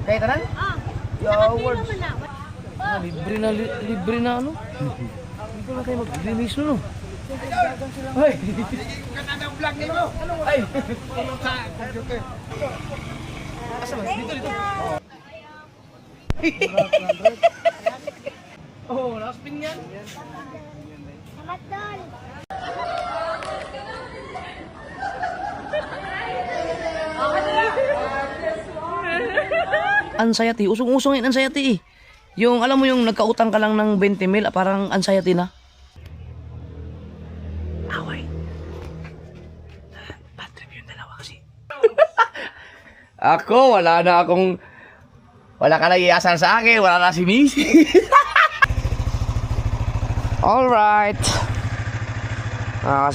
Kaya tanan? Yaward. Libre na ano? Hindi na tayo mag-release no. Ay! Kanang vlog nimo. Ay. Sa computer. Asa ba? Dito. Oh, nakaspin yan. Salamat doon. Anxiety. Usong-usong yung anxiety eh. Yung alam mo yung nagkautang ka lang ng 20 mil, parang anxiety na. Away. Bad trip yung dalawa kasi. Ako, wala ka na iyasan sa akin, wala na si Missy. Alright.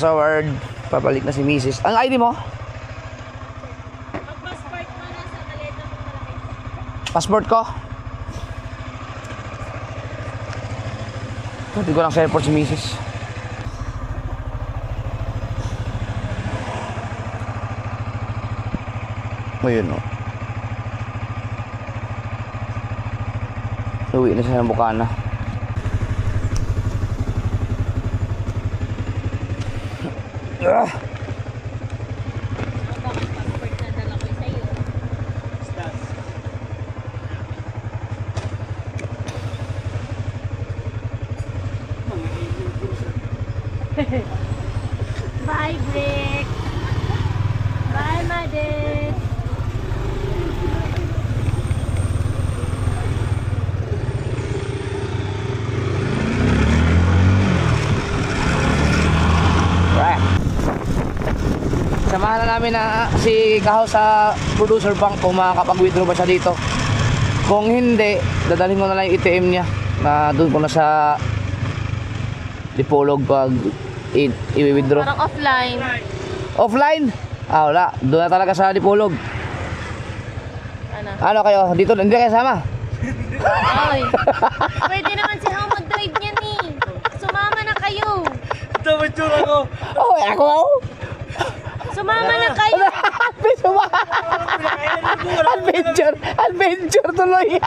So word, pabalik na si Mrs. Ang ID mo? Mag-passport mo na sa kaleta mo malaki. Passport ko? Hindi ko lang sa airport si Mrs. Ngayon no. Uwi na siya ng Bukana. Bakit passport na dala ko sa'yo? Bye, Brick. Bye, Mother. Right. Samahan na namin na si Kaho sa producer bank kung makakapag-withdraw ba siya dito. Kung hindi, dadalhin ko na lang yung ATM niya na doon ko na sa Dipolog pag i-withdraw. Parang offline. Offline? Ah, wala. Doon na talaga sa Dipolog. Ano? Ano kayo? Dito, hindi kayo sama? Ay. Pwede naman si Hao mag-drive niyan eh. Sumama na kayo. Oh, ako. Sumama na kayo. Adventure tuloy.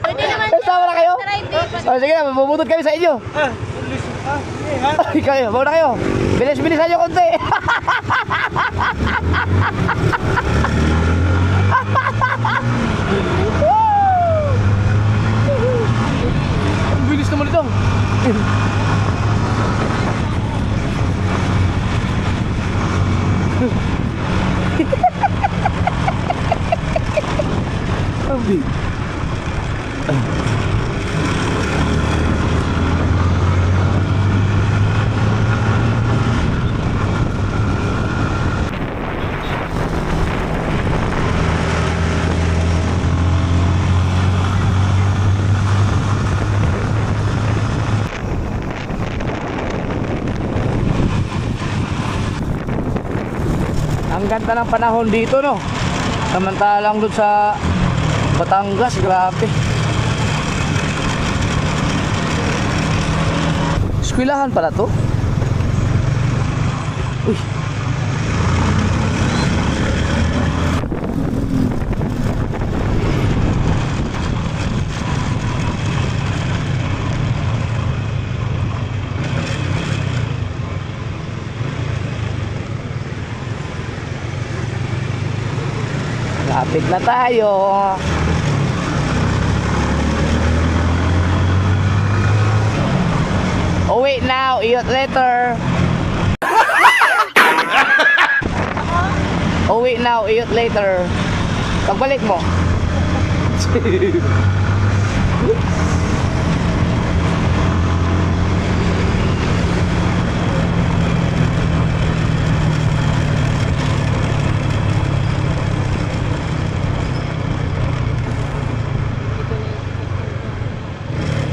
Pwede naman Sama na kayo? drive eh. Oh, sige na, bubutod kami sa inyo. Ay, kayo, bawa na kayo. Bilis-bilisan nyo konti. Ang bilis naman ito. Ang bilis. Ang ganda ng panahon dito, no? Samantalang doon sa Batangas, grabe. Eskwelahan pala to. Uy. Lapit na tayo. Oh wait now, eat later. Oh wait now, eat later. Pagbalik mo.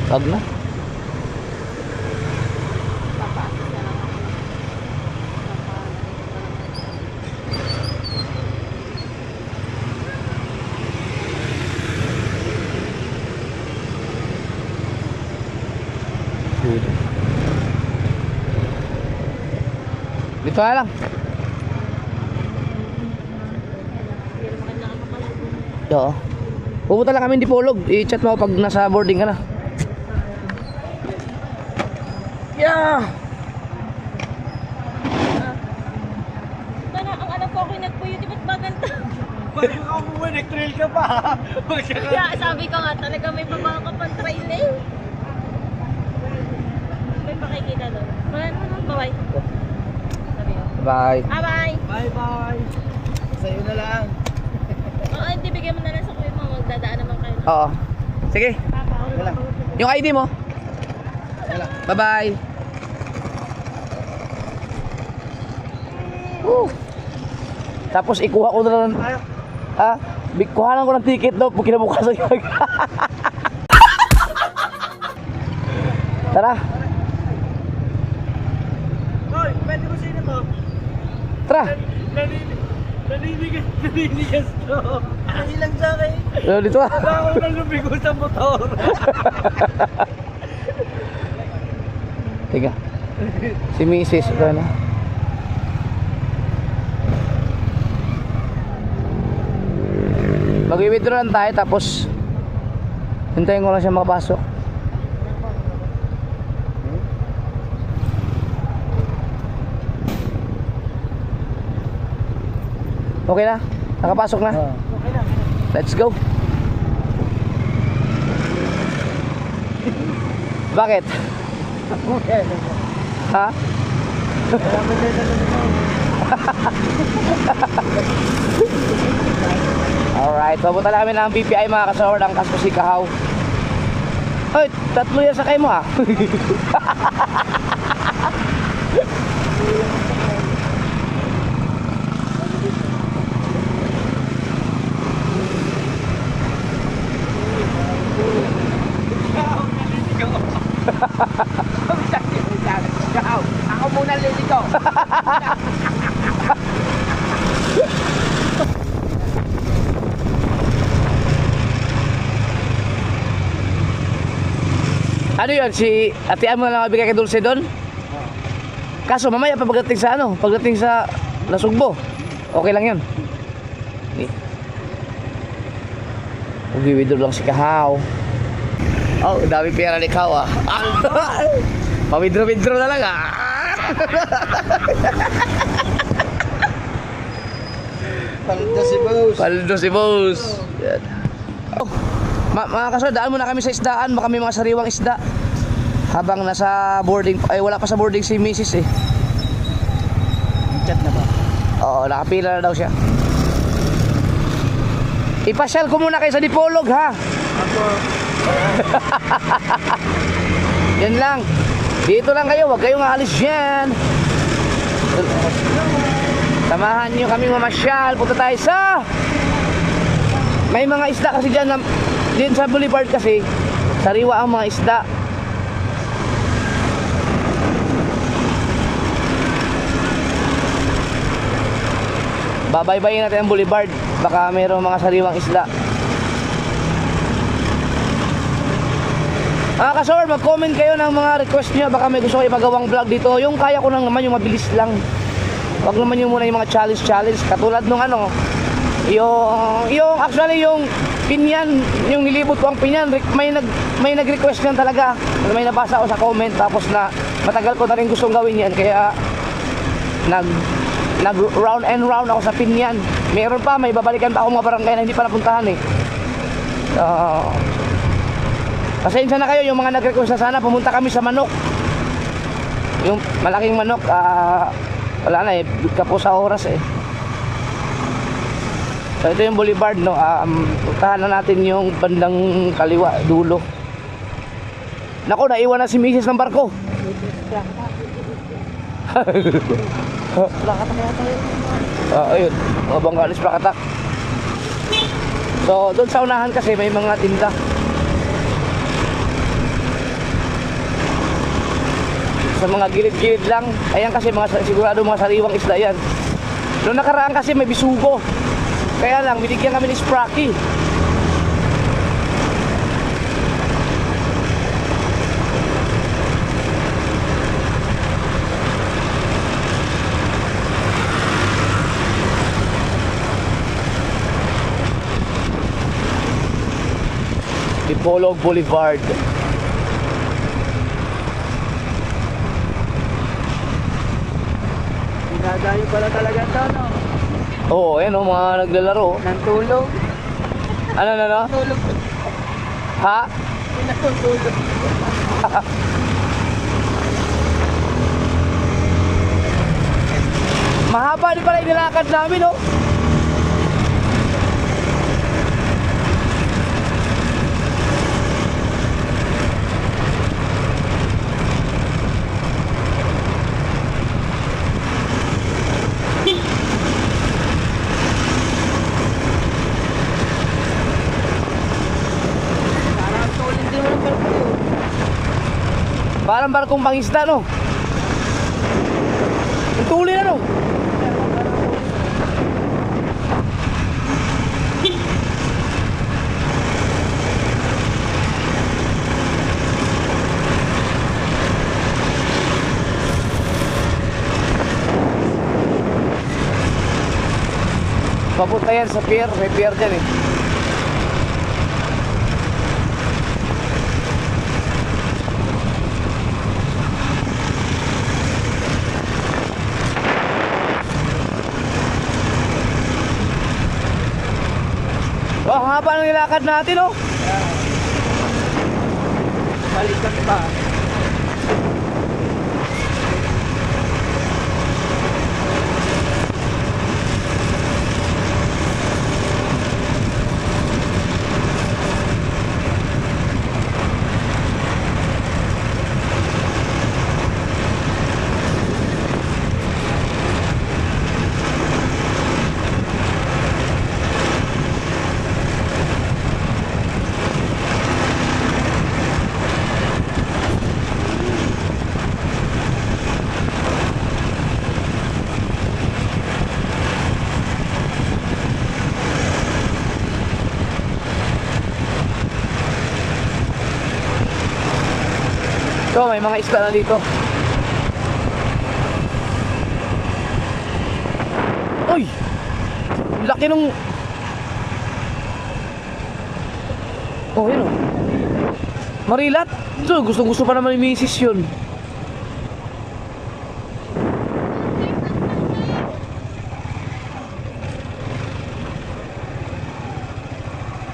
Wag na. Dito na lang. Oo. Pupunta lang kami Dipolog. I-chat mo ako pag nasa boarding ka na. Yeah! Sana, ang alam ko ako'y nagpuyo, di ba't maganda? Bago ka umuwi, nag-trail ka pa. Kaya sabi ko nga talaga may babae ka pang trail eh. May pakikita doon. Bye-bye. Sabi ko. Bye. Bye-bye. Bye-bye. Sa'yo na lang. Oo, hindi bigyan mo na lang sa kuya mo. Magdadaan naman kayo. Oo. Sige. Wala. Yung ID mo. Bye-bye. Woo. Tapos ikuha ko na lang. Ha? Kuhanan ko ng ticket daw pag kinabukasan. Tara. Hoy, pwede mo sino to? Tara. Naninigas to. Ilang sa akin. Dito ah. Wala ako nang lumigo sa motor. Tiga. Si Mrs. Ito na. Mag-withdraw lang tayo tapos hintayin ko lang siya makapasok. Okay na? Nakapasok na? Okay na. Let's go. Bakit? Okay. Ha? Alright, papunta na kami ng BPI mga kasawar ng Kaspusi Kahaw. Hoy, tatlo yan sakay mo ah. Ako muna lilito. Ano yun, si atian mo na lang mabigay kay Dulce doon? Kaso mamaya pa pagdating sa ano, pagdating sa Nasugbo, okay lang yun. Mag-withdraw lang si Kahaw. Oh, dami pera ni Kahaw ah. Pa-withdraw na lang ah. Paldo si boss. Paldo si boss. Yan. Oh, mga kasal, daan muna kami sa isdaan. Baka may mga sariwang isda. Habang nasa boarding, ay wala pa sa boarding si Mrs. eh. Chat na ba? Oo, nakapila na daw siya. Ipasyal ko muna kayo sa Dipolog ha. Ako. Yan lang. Dito lang kayo, huwag kayong aalis dyan. Samahan nyo kami mamasyal. Punta tayo sa... May mga isda kasi dyan. Diyan sa Boulevard kasi, sariwa ang mga isda. Babaybayin natin ang Boulevard. Baka mayroong mga sariwang isda. Mga kasor, mag-comment kayo ng mga request nyo. Baka may gusto ko ipagawang vlog dito. Yung kaya ko lang naman, yung mabilis lang. Wag naman yung muna yung mga challenge. Katulad nung ano, yung actually yung pinyan, yung nilibot ko ang pinyan, may nag-request yan talaga. May nabasa ako sa comment, tapos na matagal ko na rin gustong gawin yan. Kaya nag round and round ako sa pinyan. Meron pa, may babalikan pa ako mga barangay na hindi pa napuntahan eh. Pasensya na kayo yung mga nag-request na sana pumunta kami sa manok. Yung malaking manok, wala na eh, kapos sa oras eh. So ito yung Boulevard no, puntahan na natin yung bandang kaliwa, dulo. Nako, naiwan na si Mrs. ng barko. Ayun, mga Bangkalis Plakatak. So doon sa unahan kasi may mga tinda. Sa mga gilid-gilid lang. Ayan kasi sigurado mga sariwang isda yan. Noong nakaraan kasi may bisugo. Kaya lang, binigyan kami ni Sprocky. Dipolog Boulevard. Dinadayo pala talaga ito, no? Oo, ayan o, mga naglalaro. Nang tulog. Ano? Tulog. Ha? Natutulog. Mahaba din pala yung nilakad namin, oh. Parang tulog din mo ng barko yun. Parang barkong pangisda, no? Ang tuloy na, no? Papunta yan sa pier, may pier dyan eh. Oh, haba ng nilakad natin, oh. Balikan pa. So, may mga isda na dito. Uy! Laki nung... Oh, yun oh. Marilat. So, gusto pa naman ni Mrs. yun.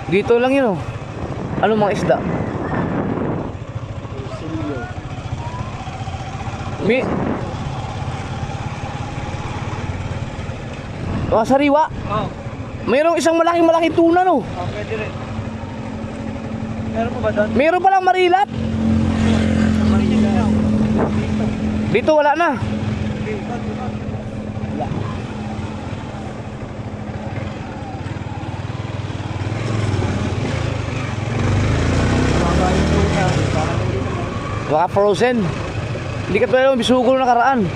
Dito lang yun oh. Anong mga isda? Sariwa. Oh. Mayroong isang malaking tuna no. Oh, pwede rin. Meron mo ba doon? Mayroon palang marilat. Dito wala na. Wala. Baka frozen. Hindi ka pala bisugo na nakaraan.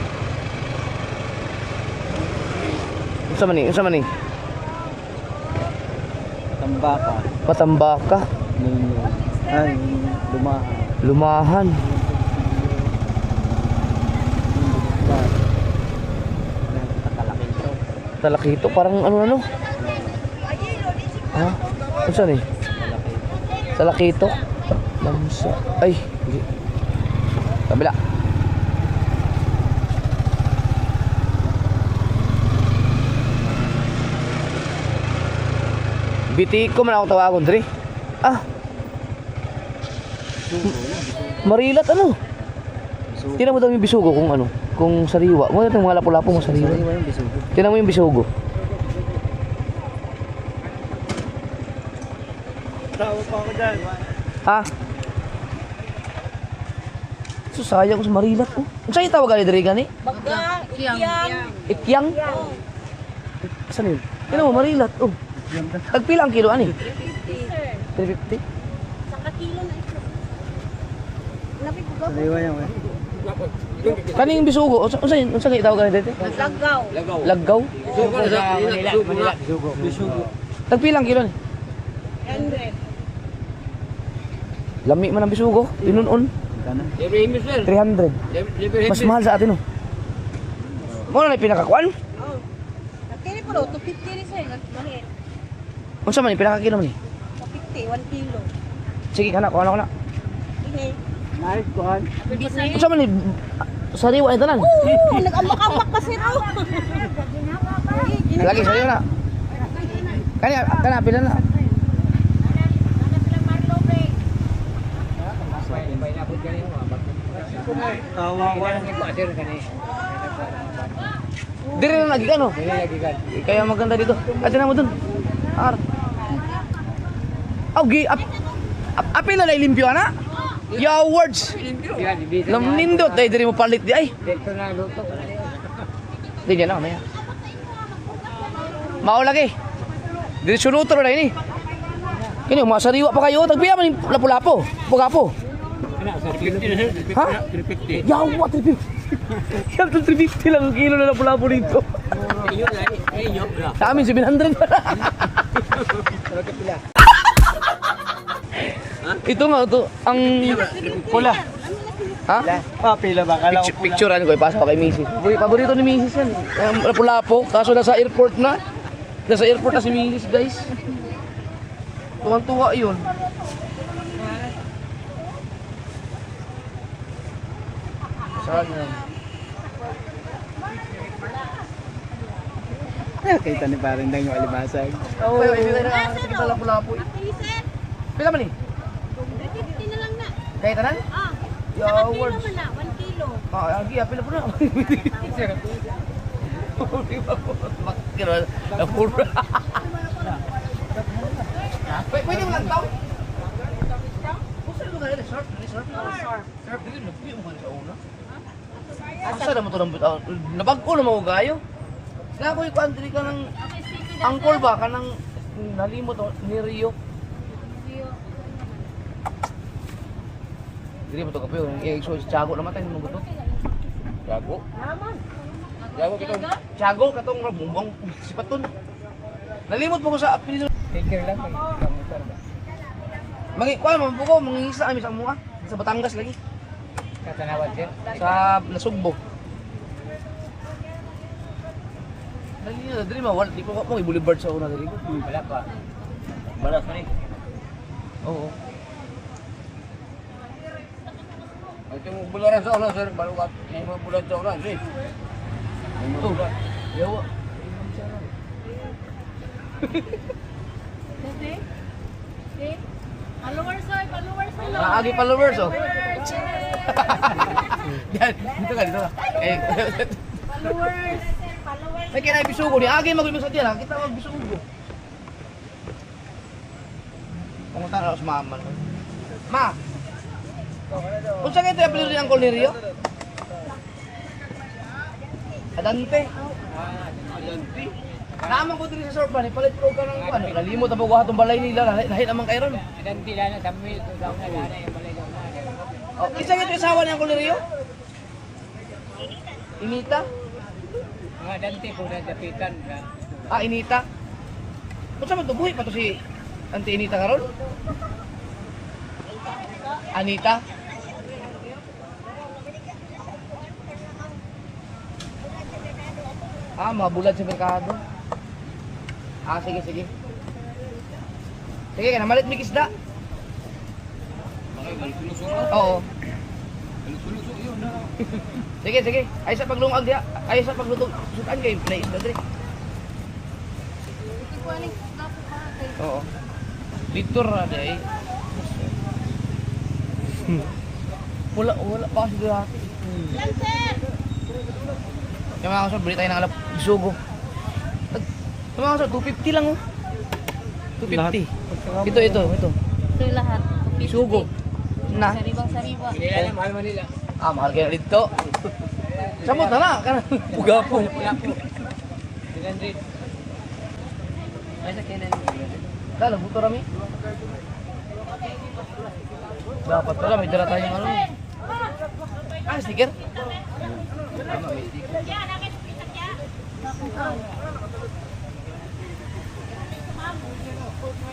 Unsa man ni? Tambaka. Patambaka. Ay, lumahan. Lumahan. Talakito parang ano. Ha? Unsa ni? Talakito. Lamsa. Ay, hindi. Kabila. Bitiko man ako tawagon, Dre. Ah. Marilat ano? Tingnan mo daw yung bisugo kung ano, kung sariwa. Mo yung mga lapu-lapu mo sariwa. Tingnan mo yung bisugo. Tawa pa ako dyan. Ha? So sayang ko sa marilat oh. Ang sa'yo tawag Dre gani? Baga, ikyang. Ikyang? Saan yun? Tingnan mo marilat oh. Tagpila ang kilo ani? 350. Saka kilo na ito. Lapit ko ba? Sariwa yan, eh. Kaning bisugo, unsa kay tawag dito? Lagaw. Laggaw? Manila. Bisugo. Tagpila ang kilo ni? 100. Lami man ang bisugo, inunon. 300. Mas mahal sa atin oh. Mo na pinakakuan? Oh. Nakili po daw, 250 rin sa'yo. Maliit. Unsa man ni pinakakilo man ni? 250, 1 kilo. Sige, kana ko na. Nice, kuhan. Unsa man ni sariwa ito lang. Oo, nag-ambak-ambak kasi raw. Lagi sariwa na. Kana pila na. Tawa ko. Dire na lagi ano? Kaya maganda dito. Ate na mo dun. Okay, apil na limpyo ana? Yo words. Lamnindot dai dire mo palit di ay. Di diyan na maya. Mao lagi. Dire suluto na ini. Kini masariwa pa kayo, tagbiya man lapu-lapo. Pugapo. Ha? Yawa 350. Yan 350 lang ang kilo na lapu-lapo dito. Sa amin 700 pala. Ito nga ito ang Pula. ha? Pila ba? Kala ko pula. Picturean ko ipasa pa kay Mrs. Paborito ni Mrs. yan. Ang lapu-lapo kaso nasa airport na. Nasa airport na si Mrs. guys. Tuwang-tuwa 'yun. Sana. Kita ni parang dang yung alibasag. Oo, hindi tayo nakakasakit sa lapu-lapo. Pila man eh? 350 na lang na. Kaya tanan? Ah, Yo, kilo words. man na, 1 kilo. Lagi, pila po na. Makikira, napura. Pwede mo lang tao? Kung saan lugar yun? Surf? Surf? Dili, nagpiyo mo sa una. Asa naman ito ng bitaw? Nabag-o na mga gayo. Nga ko yung country ka ng angkol ba? Ka ng nalimot ni Rio. Dili mo ito kapiyo. So, Tiago naman tayo nung gusto. Tiago? Tiago kitong Tiago katong bumbong sipaton. Nalimot po ko sa apelido. Taker lang. Kuan man po ko mangingisda kami sa mua sa Batangas lagi. Katanawan din. Sa Nasugbo. Dali na dili mawal di ko mo boulevard sa una dali ko. Wala pa. Balas man eh. Oo. Ito mo bularan sa una, sir. Balukat. Hindi mo bulan sa una, sir. Ito. Yawa. Followers oy, followers nila. Naagi followers oh. Yan, dito ka dito. Followers. Followers. May kinay bisugo ni agi maglibos sa diyan, kita magbisugo. Pumunta na ako sa mama. Ma. Unsa kay tayo apelido ni Uncle ni Rio? Adante. Adante. Naman ko diri sa surf ni palit ko ka ng ano, nalimot ang pagwahat ng balay nila, lahi naman kay ron. Idanti lang na dami ito daw na gana yung balay daw na. Oh, isa kay asawa ni Uncle ni Rio? Inita? Mga danti po na dapitan. Ah, Inita. Unsa man to buhi pa to si Auntie Inita karon? Anita? Ah, mabulad sa merkado. Ah, sige, sige. Sige, kana malit mi isda. Oo. Sige, sige. Ay sa paglungag diha. Ay sa pagluto. Sukan kay na isda dire. Oo. Dito ra day. Wala pa siguro ate. Yung mga kasal, bili tayo ng alap, isugo. Yung mga kasal, 250 lang oh. 250. Ito. Ito yung lahat. Isugo. Na. Saribang-sariba. Manila na, mahal Manila. Ah, mahal kayo dito. Samot na na. Pugapo. Dinandri. Ay sa kenan. Dala, buto rami. Dapat pala, may dala tayong ano. Ah, sticker?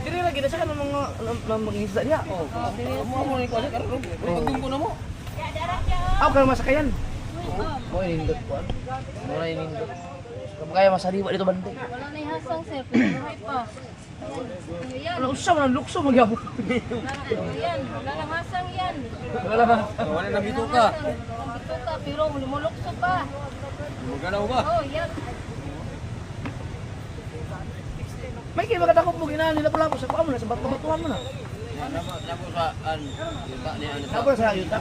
Dili lagi na siya ng mga isda niya. Mo ni ko sa karon. Pagdungko na mo. Ah, kaya masakayan. Mo inindot ko. Mo na inindot. Kaya masaliwa dito bante. Wala na ihasang sir, pinabuhay pa. Yan. Ano usap man lukso magyapon. Yan. Lalangasang yan. Wala na bito ka. Ito ka, pero lumulukso pa. Magalaw ba? Oh, yan. May kaya makadakop mo ginaan nila pala ko sa paa mo na sa batuhan mo na. Napo sa yuta ni ano sa. Ako sa yuta.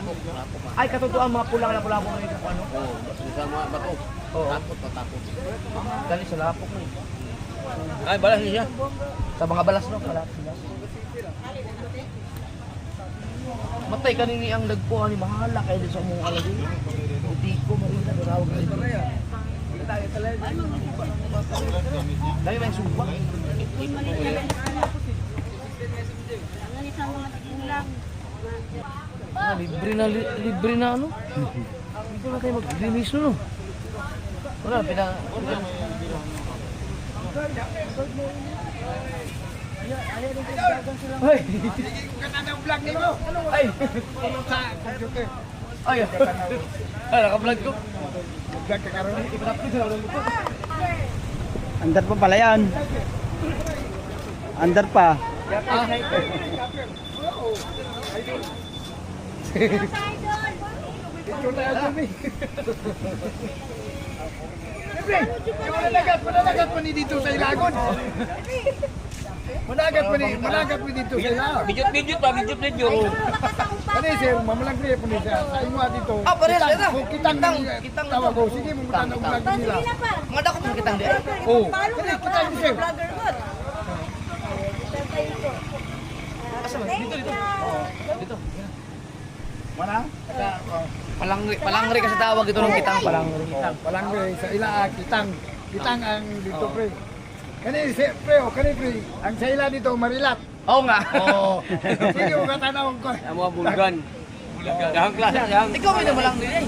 Ay katotoan mga pula na pula mo na ito ano. Oh, sa mga bato. Oo. Takot. Dali sa lapok mo. Ay, balas niya. Sa mga balas no, balas. Matay kanini ang nagpuan ni mahala kay sa mong alagi. Hindi ko marita darawag na ito. Dahil may sumpah. Libre na ano? Dito na tayo mag-release no. Wala, Ay! Ay! Ay! Ay, naka-vlog ko. Andar pa pala yan. Andar pa. Managat pa ni dito sa ilagon. Managat pa dito sa ilagon. Bijut pa. Ano sir, mamalang kriya po niya. Sa imo dito. Ah, pares na. Kung kitang tawag ko, sige mo mutang na ulag nila. Mga dako mo kitang di. Oh, kaya kitang ni sir. Asa man? Dito. Dito. Mana? Palangri kasi tawag ito ng kitang palangri. Walang kriya sa ila kitang ang dito pre. Kani sir pre, kani pre. Ang sa ila dito marilat. Oo nga. Oh. Sige mo katanawon ko. Ang mga bulgan. Dahang klase, dahang. Ikaw may na malangri ay.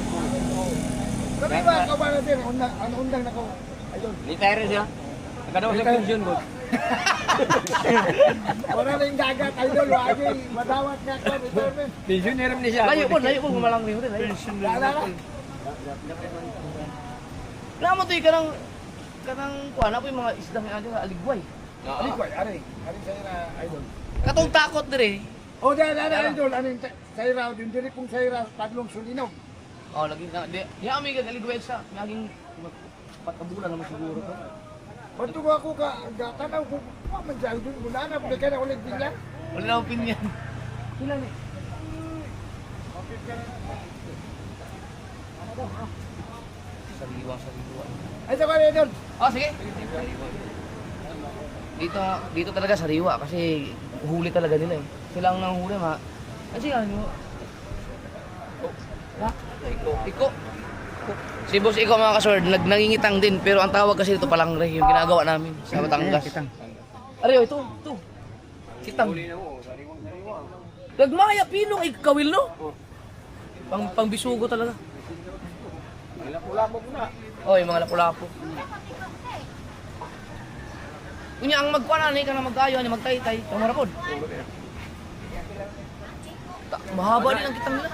Kami ba ka ba natin undang nako. Ayun. Ni Tyrus ya. Nakadaw sa pension mo. Wala na yung dagat, idol, wagi, madawat nga ka, retirement. Pensioner ni siya. Layo po malangri mo din. Wala na. Namo to kanang kuan na po yung mga isda nga adyo aligway. Ari ko, ari sa ira, idol. Katong takot dire. O, dahil idol, ano yung sa ira, yung diri pong sa ira, taglong sulinog. Oh, lagi na di ami ga aligway sa naging patabulan naman siguro to. Bato ko ako tanaw ko, man dyan, idol, mula na, pwede ka na ulit din yan. Wala na opinion. Sila ni. Sariwa. Ay, sa kanya, idol. Oh, sige. Dito talaga sariwa kasi huli talaga nila eh. Sila ang nanghuli ma. Kasi ano? Iko. Si Boss Iko mga kasword, nangingitang din pero ang tawag kasi dito palangre yung ginagawa namin sa Batangas. Ariyo ito. Kitang. Nagmaya pinong ikawil no? Pang bisugo talaga. Lapu-lapu na. Oh, yung mga lapu-lapu. Kunya ang magkuanan ka na mag-ayo ni magtaytay, tumarapod. Mahaba din ang kitang nila.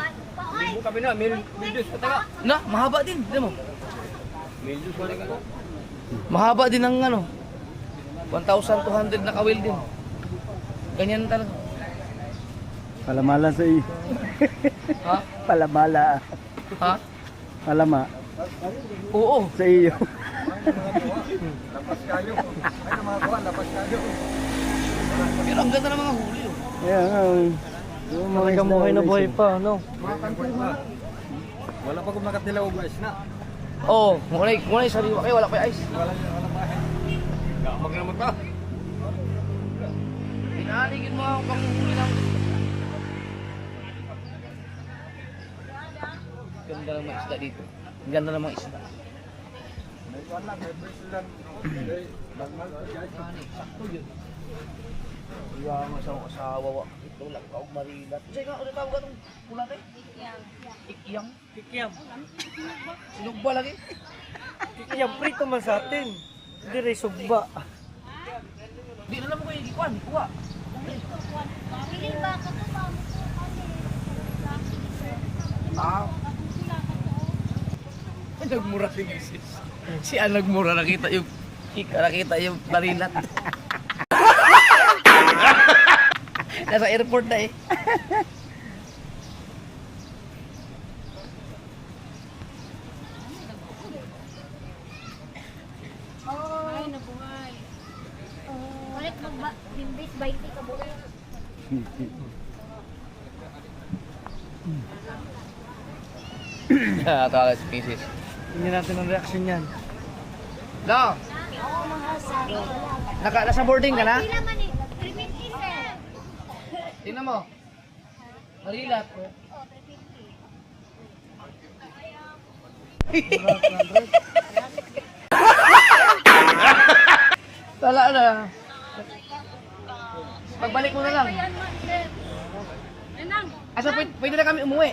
Libo kami na, Mildus kataga. Na, mahaba din, di mo. Mildus wala ka. Mahaba din ang ano. 1,200 na kawil din. Ganyan talaga. Palamala sa iyo. Ha? Palamala. Ha? Palama Oo. sa iyo. Lapas kayo. Ay, na mga kuhan, lapas kayo. Pero ang ganda ng mga huli oh. Ayan nga. Yung mga Kamuhay na buhay pa, no? Wala pa kung nakatilaw og mais na. Oo, ngunay sariwa kayo, wala pa ice. Maglamot pa. Pinaligin mo ang panghuli ng... Ganda ng mga isda dito. Ang ganda ng mga isda. Sakto yun. Iya nga sa asawa wa. Ito lang ka og marilat. Say ka ano tawag atong pula tay? Kikyam. Sinugba lagi. Yung prito man sa atin. Dire sugba. Di na mo ko yung gikuan, kuha. Pili ba ka to ba? Ah. Nagmura si Mrs. Si nagmura nakita yung marilat. Nasa airport na eh. Ay, nabuhay. Balik mag-bimbis, 20 ka buhay. Tawa si Mrs. Hindi natin ang reaction yan. No, Oo, mga sabi. nasa boarding ka na? Pila man eh. 350, sir. Tingnan mo. Malilat. Oh, 350. Wala na. Pagbalik mo na lang. Ayan man, sir. Enang. Asa pwede na kami umuwi.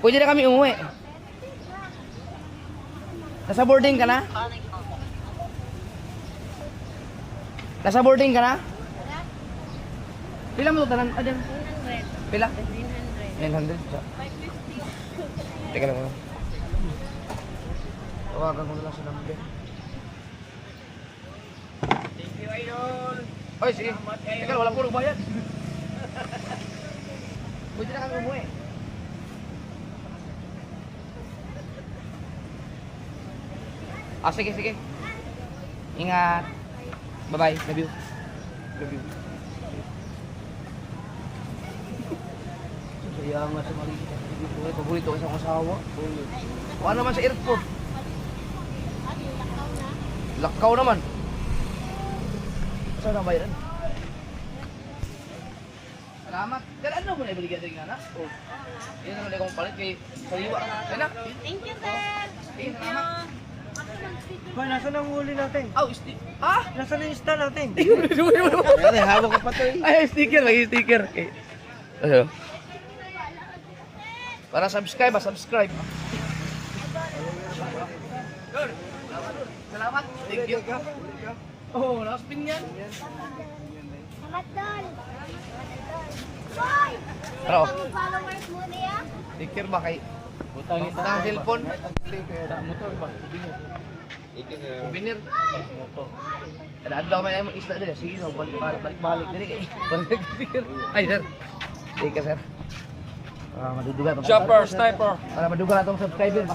Pwede na kami umuwi. Nasa boarding ka na? Nasa boarding ka na? Pila mo ito tanan? Adan. 100. Pila? 900. 900. Teka lang mo. Tawagan ko na lang sa number. Thank you, Idol. Oy, sige. Teka, walang pulong bayad. Pwede na kami umuwi. Ah, sige, sige. Ingat. Bye-bye. Love you. Love you. Kaya nga sa Marita. Paborito ko sa asawa. Wala naman sa airport. Lakaw naman. Saan na bayaran? Salamat. Kaya ano mo na ibaligyan din nga na? Oh. Yan naman akong palit kay Saliwa. Kaya na. Thank you, sir. Sige, salamat. Hoy, nasaan ang huli natin? Oh, ah! Nasaan ang ista natin? Ay, hawak ka pa to eh. Ay, sticker. May sticker. Okay. Ano? Para subscribe, subscribe. Salamat. Thank you. Oh, nakaspin yan. Salamat, Dol. Hoy! Ano? Ang followers mo niya? Sticker ba kay? Butang cellphone. Motor ba? Binir. Ada daw may mo isda dili. Sige, no, balik dili kay. Balik sticker. Ay, sir. Sige ka, sir. Para madudugan tong Chopper, sniper. Para madugan atong subscriber ba.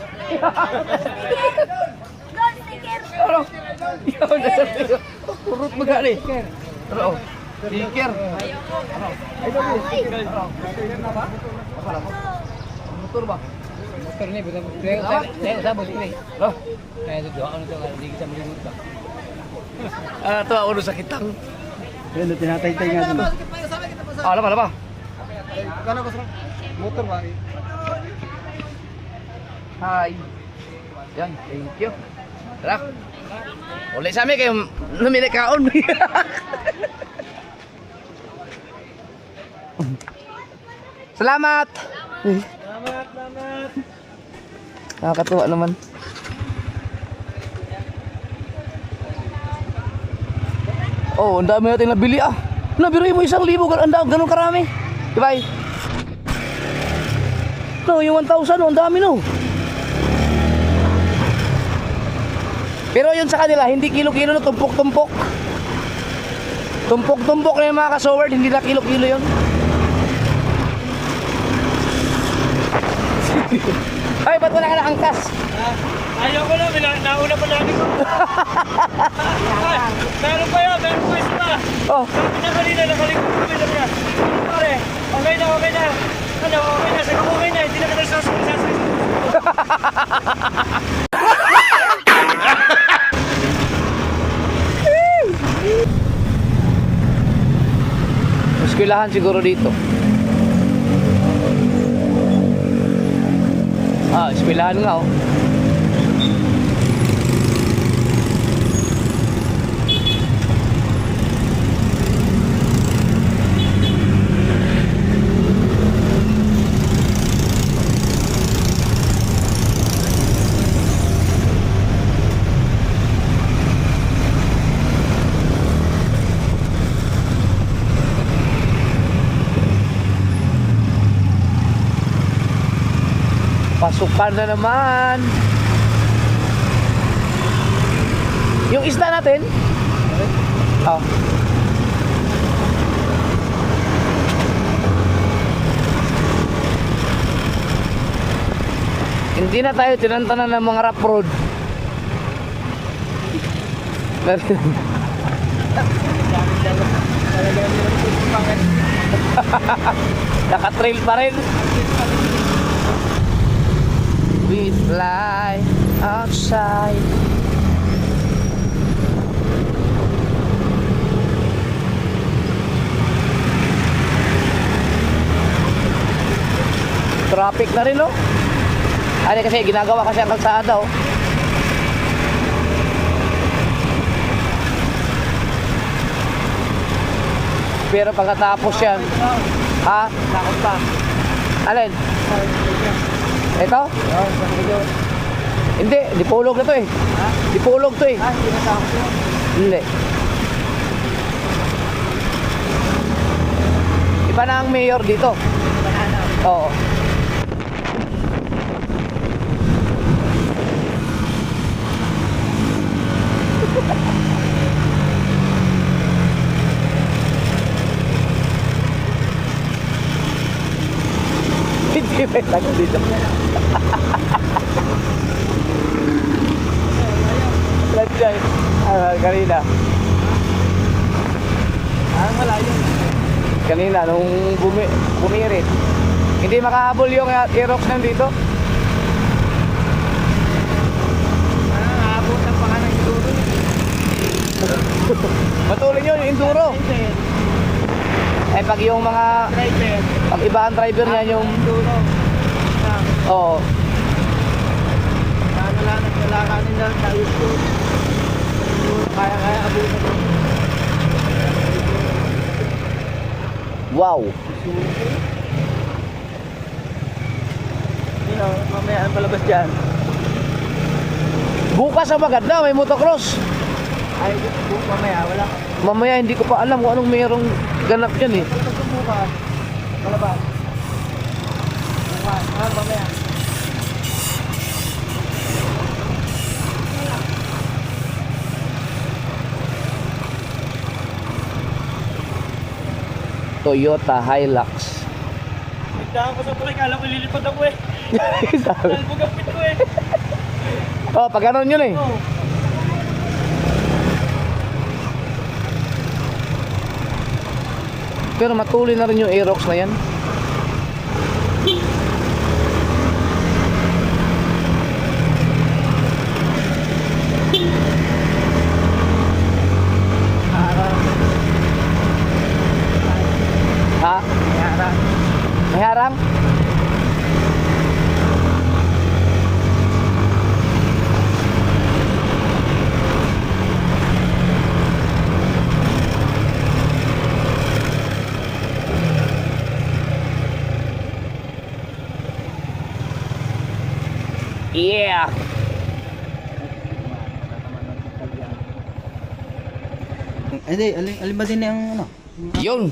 Dol, sticker! Ano? Ikaw na sir. Kurot mo gali. Ano? Sticker. Ano? Ay, dali. Ano? Sticker na ba? Apa lang? Motor ba? Motor ni betul. Saya dah bos ini. Loh. Saya tu doa untuk hindi kita maligot ba. Ah, to ako sa kitang. Yan, tinatay-tay nga dun. Ah, laba. Kano ko sa motor ba? Hi. Yan, thank you. Tara. Uli sa amin kayo namili kaon. Salamat. Salamat. Nakakatuwa naman. Oh, ang dami natin nabili ah. Nabiruin mo 1,000 ganun karami. Diba? No, yung 1,000 ang dami no. Pero yun sa kanila, hindi kilo-kilo no, tumpok-tumpok. Tumpok-tumpok na yung mga kasoward, hindi na kilo-kilo yun. Ay, ba't wala ka na angkas? Ayaw ko na, nauna pa namin ko. Meron pa isa. Oh, Sabi na kanina, nakalikot ko ito niya. Pare, okay na. Ano, okay na, sabi ko okay na, hindi na ka nagsasabi. eskwelahan siguro dito. Ah, eskwelahan nga oh. Pasukan na naman. Yung isda natin? Oh. Hindi na tayo tinantanan ng mga rough road. Naka-trail pa rin. We fly outside. Traffic na rin, no? Ano kasi, ginagawa kasi ang kalsada, oh. Pero pagkatapos yan, ha? Nakot pa. Alin? Ito? Hindi, dipolog na to eh. Dipolog to eh. Hindi na takot yun. Hindi. Iba na ang mayor dito. Oo. Hindi may tayo dito. Let's try. Kanina. Malayo. Kanina, nung bumirit. Hindi makahabol yung Aerox nandito. Nakakabot ang pangalan ng Enduro. Matulin yun, yung Enduro. Eh pag yung mga, Driver. pag iba ang driver niya yung, Enduro. oo. Naglalakanin lang tayo ito. Kaya abutin. Wow. Mamaya ang palabas dyan. Bukas ang maganda, may motocross. Ay, mamaya, wala. Mamaya hindi ko pa alam kung anong mayroong ganap dyan eh. Palabas yung bukas. Palabas. Bukas. Mamaya. Toyota Hilux. Nagdaan ko sa tulay, kala ko lilipad ako eh. Sabi. Talbog ang pit ko eh. Oh, pag ganun yun eh. Oh. Pero matuloy na rin yung Aerox na yan. Ha? May harang? Yeah! Hindi, alin ba din yung ano? Yun.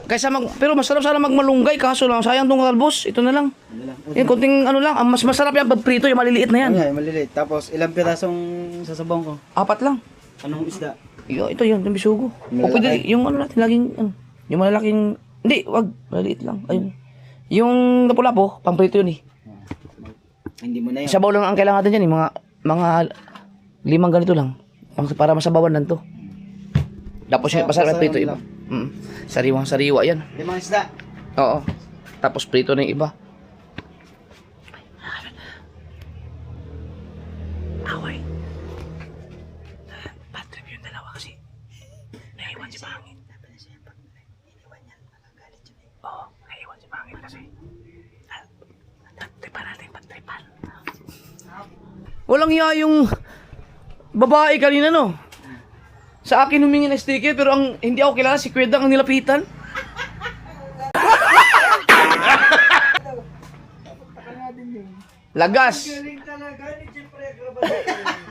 Kaysa pero masarap sana magmalunggay kaso lang sayang tong talbos. Ito na lang. Yan konting ano lang, ang mas masarap yan pag prito yung maliliit na yan. Ay, maliliit. Tapos ilang pirasong sasabong ko? 4 lang. Anong isda? Ito yun, yung bisugo. O pwede, yung ano natin, laging, yung malalaking, hindi, wag, maliliit lang. Ayun. Yung lapu-lapo, pang prito yun eh. Hindi mo na yun. Sabaw lang ang kailangan natin dyan eh, mga 5 ganito lang. Para masabawan lang to. Tapos yung masarap prito iba. Sariwang sariwa yan. 5 isda. Oo. Tapos prito na yung iba. Away. Bad trip yung dalawa kasi. Naiwan si Pangit. Oo, naiwan si Pangit kasi. Tripan natin, pagtripan. Walang hiya yung babae kanina, no? Sa akin humingi ng sticker pero ang hindi ako kilala si Kwedang ang nilapitan. Lagas.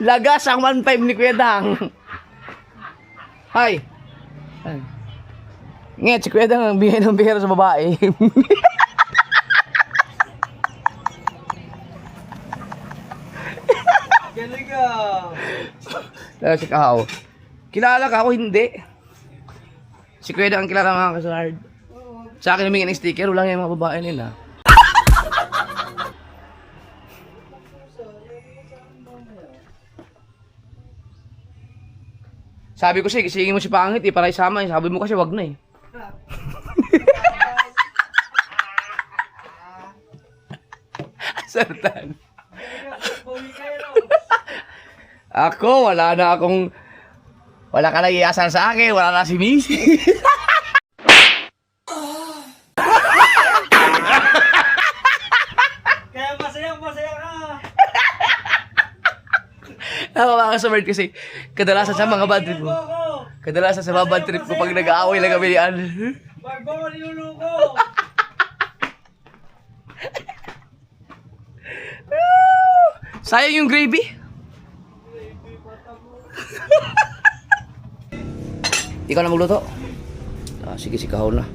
Lagas ang 1.5 ni Kwedang. Hi. Nget, si Kwedang ang bigay ng bihira sa babae. Galing ka! Tapos si Kahaw. Kilala ka ako, hindi. Si Kweda ang kilala mga kasunard. Sa akin humingi ng sticker, wala nga yung mga babae nila. Sabi ko siya, gisingin mo si Pangit eh, para isama eh. Sabi mo kasi wag na eh. Sartan. Ako, wala ka na iyasan sa akin, wala na si Missy. Kaya masaya ka. Ako mga kasumerd kasi kadalasan sa mga bad trip ko. Kadalasan sa mga bad trip ko pag nag-aaway lang kami ni Ann. Wag mo niluluko. Sayang yung gravy. Ikaw na magluto. Sige, kahon na.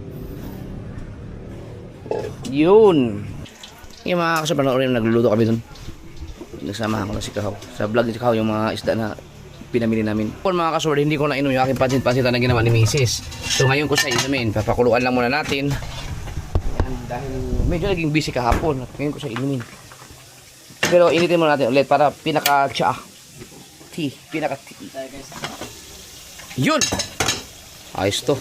Yun. Yung mga kasama na nagluluto kami dun. Nagsamahan ko na si Kahaw. Sa vlog ni Kahaw yung mga isda na pinamili namin. Kung mga kasama, hindi ko na inom yung aking pansit-pansitan na ginawa ni Mrs. So ngayon ko sa inumin, papakuluan lang muna natin. Yan, dahil medyo naging busy kahapon. At ngayon ko sa inumin. Pero initin muna natin ulit para pinaka-tea. Pinaka-tea. Yun! Ayos to.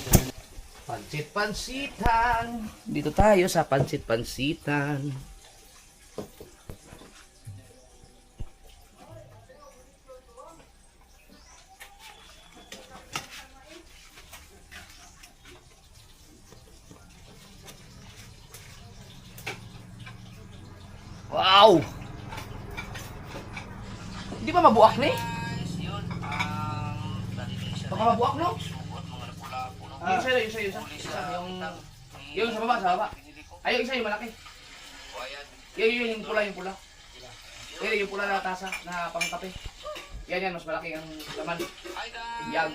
Pansit-pansitan. Dito tayo sa pansit-pansitan. Wow! Hindi ba mabuak na eh? Baka mabuak no? Yung isa. Yung sa baba. Ay, yung isa yung malaki. Yung pula. Yung pula na tasa na pangkape. Yan, mas malaki ang laman. Yan.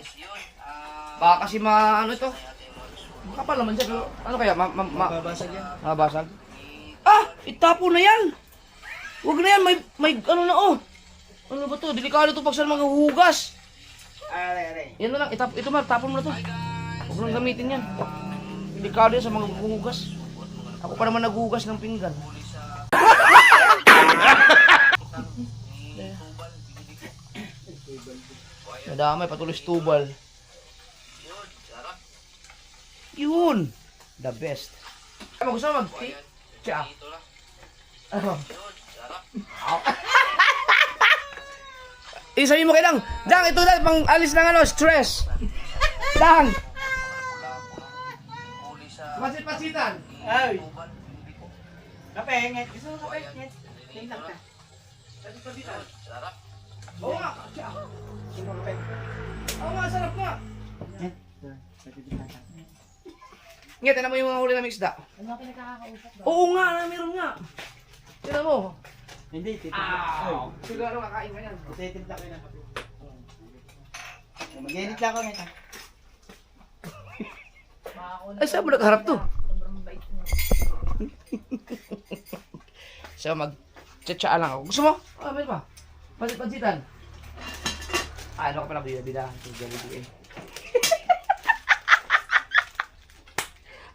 Baka kasi ano ito? Kapal naman siya, pero ano kaya? Mababasag yan. Mababasag? Ah! Itapo na yan! Huwag na yan, may ano na oh! Ano ba to? Delikado to pag sa mga hugas. Yan na lang, ito tapon mo na to. Huwag nang gamitin yan. Delikado yan sa mga hugas. Ako pa naman naghugas ng pinggan. Nadamay, patuloy tubal. Yun! The best. Ano gusto mo mag-tea? Tsa. Ano? Isabihin mo kay Dang. Dang, ito na, pang alis ng stress. Dang! Pasit-pasitan. Ay. Kapengit. Gusto mo kapengit? Tingnan ka. Pasit-pasitan. Oo nga. Tsa. Oo nga, sarap nga. Nga, tinan mo yung mga huli na isda. Ano ka nakakausap ba? Oo nga, meron nga. Tinan mo. Hindi, titimpla. Siguro kakain ka yan. Titimpla ko na kape. Mag-edit lang ako nito. Ay, saan mo nakaharap to? Sobrang bait mo. So, mag-tsa-tsa lang ako. Gusto mo? Meron pa. Pansit-pansitan. Ano ka pala bida-bida? Jollibee eh.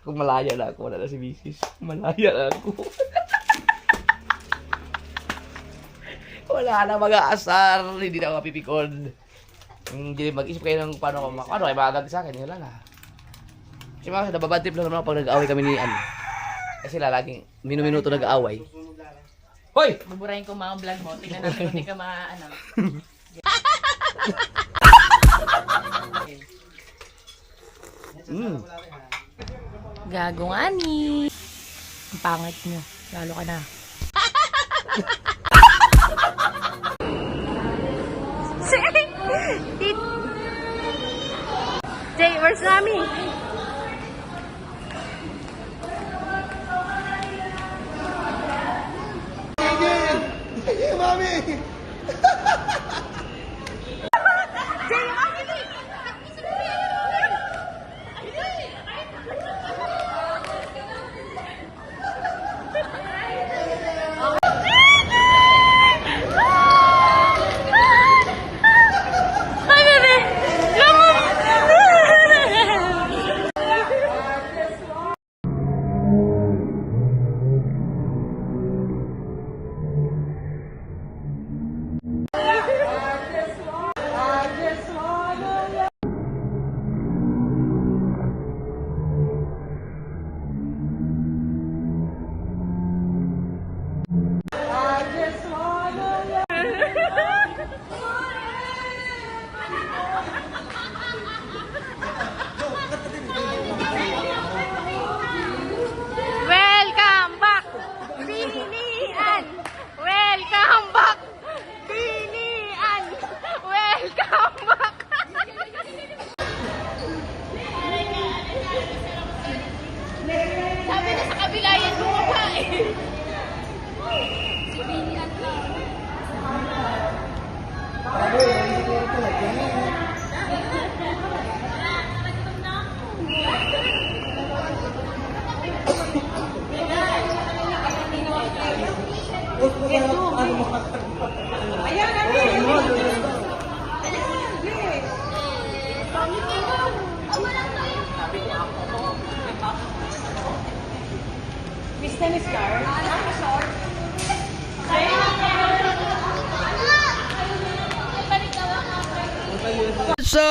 Kung malaya na ako, wala na si Mrs. Malaya na ako. Wala na mag-aasar. Hindi na ako mapipikon. Hindi mag-isip kayo ng paano kayo magaganti sa akin. Wala na. Kasi mga nababad trip lang naman ako pag nag-aaway kami ni Ann. Kasi laging minuto nag-aaway. Hoy! Buburahin ko mga vlog mo. Tingnan natin kung hindi ka ano. Gagong ani. Ang pangit nyo. Lalo ka na. Jay, where's Mami?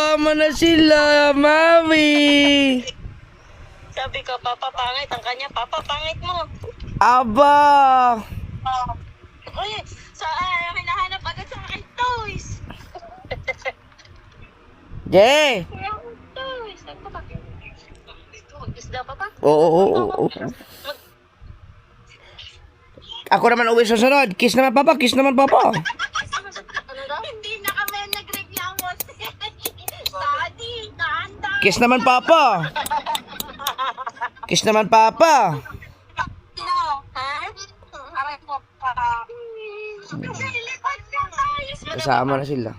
Kasama na sila, Mami! Sabi ko, Papa pangit. Ang kanya, Papa pangit mo. Aba! Uy, hinahanap agad sa akin toys. Jay! Toys. Saan ka ba? Isda pa ba? Oo. Ako naman uwi sa sunod. Kiss naman, Papa. Kiss naman, Papa. Ano daw? Hindi na kami nagreklamo. Daddy, kaanda. Kiss naman, Papa. Kiss naman, Papa. No, ha? Aray ko pa. Lilipat na tayo. Kasama na sila.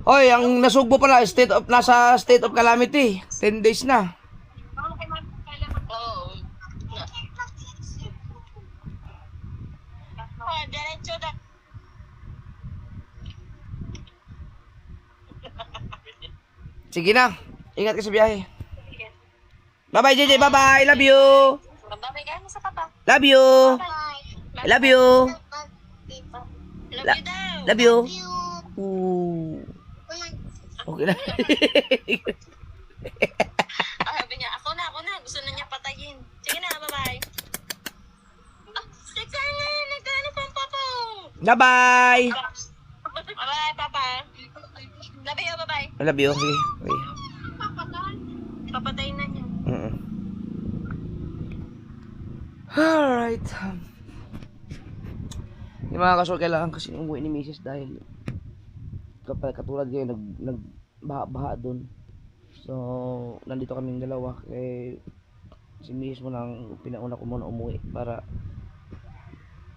Hoy, ang nasugbo pala, nasa state of calamity. 10 days na. Oo. Diretso na. Sige na. Ingat ka sa biyahe. Bye-bye, JJ. Bye-bye. Love you. Babay mo sa papa. Love you. I love you. Love you daw. Love you. Ooh. Okay na. Sabi niya, ako na. Gusto na niya patayin. Sige na, bye-bye. Sige na, nagkano pang papa. Bye-bye. Bye-bye, papa. Love you, bye-bye. I love you. Sige. Okay. Papatayin na niya. Alright. Yung mga kasol, kailangan kasi umuwi ni Mrs. dahil kapag katulad ngayon nagbaha doon. So nandito kaming dalawa, kaya si Mrs. mo nang pinauna ko muna umuwi para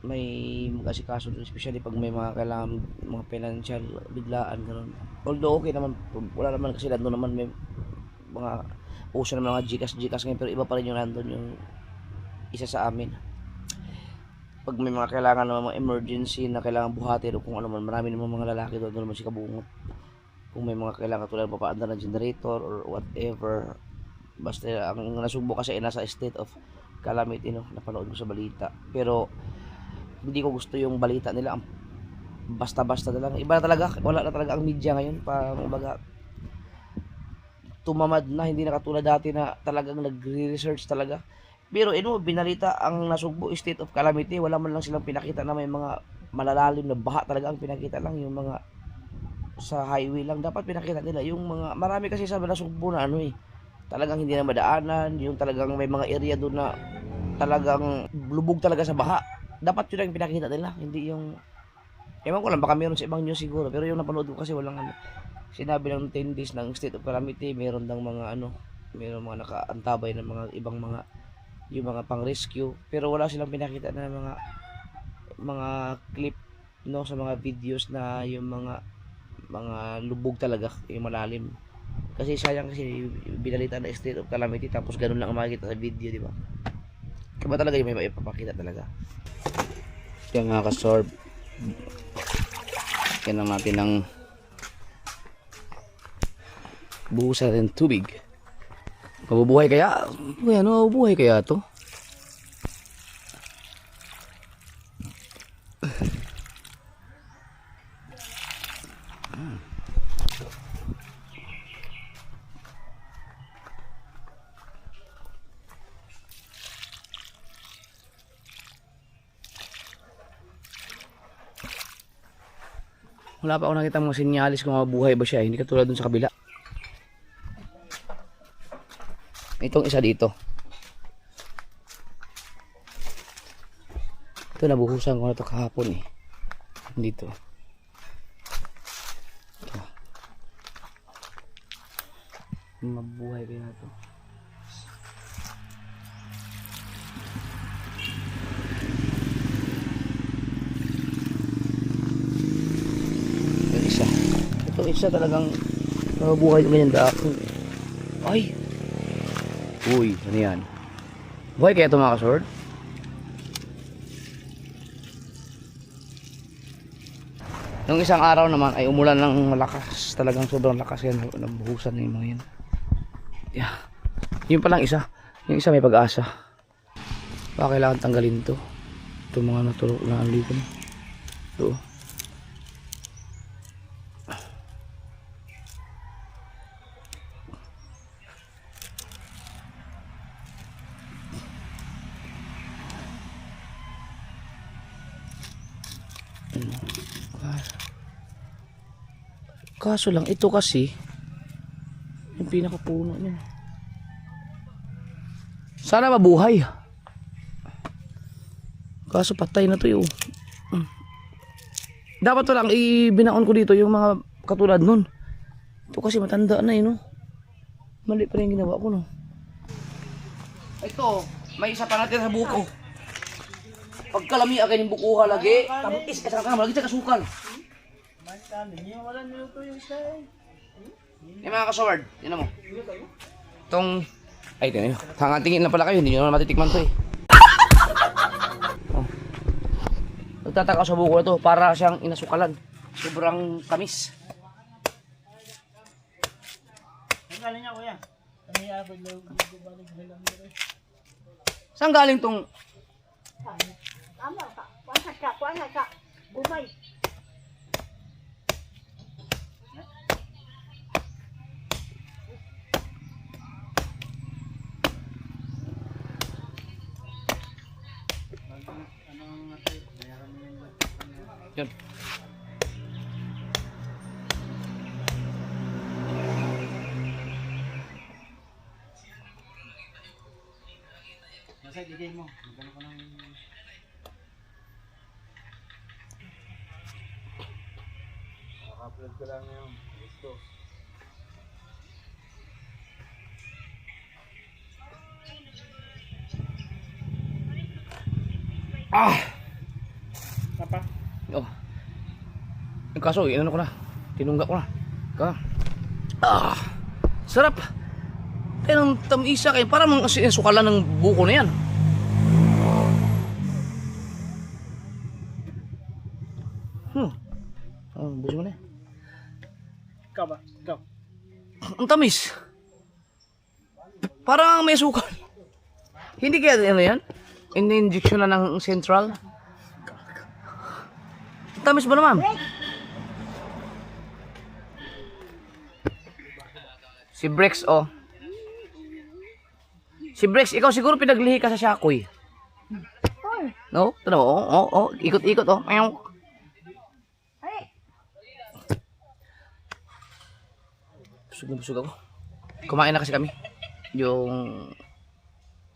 may mag-asikaso doon, especially pag may mga kailangan mga financial biglaan gano'n. Although okay naman, wala naman kasi nandun naman may mga uso naman mga Gcash ngayon, pero iba pa rin yung nandun yung isa sa amin. Pag may mga kailangan naman mga emergency na kailangan buhatin o kung ano man, marami naman mga lalaki doon naman si Kabungot. Kung may mga kailangan tulad papaandar ng generator or whatever, basta ang nasugbo kasi ay nasa state of calamity, no, napanood ko sa balita. Pero hindi ko gusto yung balita nila, ang basta-basta na lang. Iba na talaga, wala na talaga ang media ngayon, parang baga tumamad na, hindi na katulad dati na talagang nagre-research talaga. Pero binalita ang nasugbo state of calamity, wala man lang silang pinakita na may mga malalalim na baha, talaga ang pinakita lang yung mga sa highway lang dapat pinakita nila, yung mga marami kasi sa nasugbo na talagang hindi na madaanan, yung talagang may mga area doon na talagang lubog talaga sa baha, dapat yun ang pinakita nila, hindi yung ewan ko lang, baka meron sa ibang news siguro, pero yung napanood ko kasi walang sinabi ng 10 days ng state of calamity, meron dang mga meron mga nakaantabay ng mga ibang mga yung mga pang rescue, pero wala silang pinakita na mga clip, no, sa mga videos na yung mga lubog talaga, yung malalim. Kasi sayang kasi binalita na state of calamity tapos ganun lang ang makikita sa video, di ba? Kaya talaga yung may ipapakita talaga. Yung mga kasorb, yan lang natin ng buhusan natin tubig. Mabubuhay kaya? Ano, mabubuhay kaya to? Wala pa ako nakita mga sinyalis kung mabuhay ba siya, hindi katulad dun sa kabila. Itong isa dito. Ito nabuhusan ko na ito kahapon dito. Ito. Mabuhay kaya ito. Yung isa. Itong isa talagang mabuhay yung ganyan dahon. Ay! Uy, ano yan? Buhay kaya ito mga kasword? Nung isang araw naman ay umulan ng malakas. Talagang sobrang lakas yan. Nabuhusan na yung mga yan. Yeah. Yun palang isa. Yung isa may pag-asa. Baka kailangan tanggalin to. Ito mga natulog na alikan. Ito. Kaso lang, ito kasi, yung pinakapuno niya. Sana mabuhay. Kaso patay na to yun. Dapat to lang ibinaon ko dito yung mga katulad nun. Ito kasi matanda na no. Mali pa rin yung ginawa ko no. Ito, may isa pa natin sa buko. Pagkalami agad yung buko lagi. Tamis ka sa lagi sa kasukal. Yung mga kasword, yun mo. Itong, ay tingnan nyo. Hangatingin lang pala kayo, hindi nyo naman matitikman to eh. Oh. Nagtataka sa buko na to, para siyang inasukalan. Sobrang tamis. Saan galing tong? Bumay. Yun. Ah! Apa? Oh. Yung kaso, inano ko na. Tinunggak ko na. Ah! Sarap! Kaya ng tamisa kayo. Parang mga sukalan ng buko na yan. Oh, busi mo na yan. Ikaw ba? Ikaw. Ang tamis. Parang may sukal. Hindi kaya ano yan? In-injection na ng central. Ang tamis ba naman? Si Brex, oh. Si Brex, ikaw siguro pinaglihi ka sa Shakoy. No? Ito na, oh. Ikot-ikot, oh. Meow. Busog ako. Kumain na kasi kami. Yung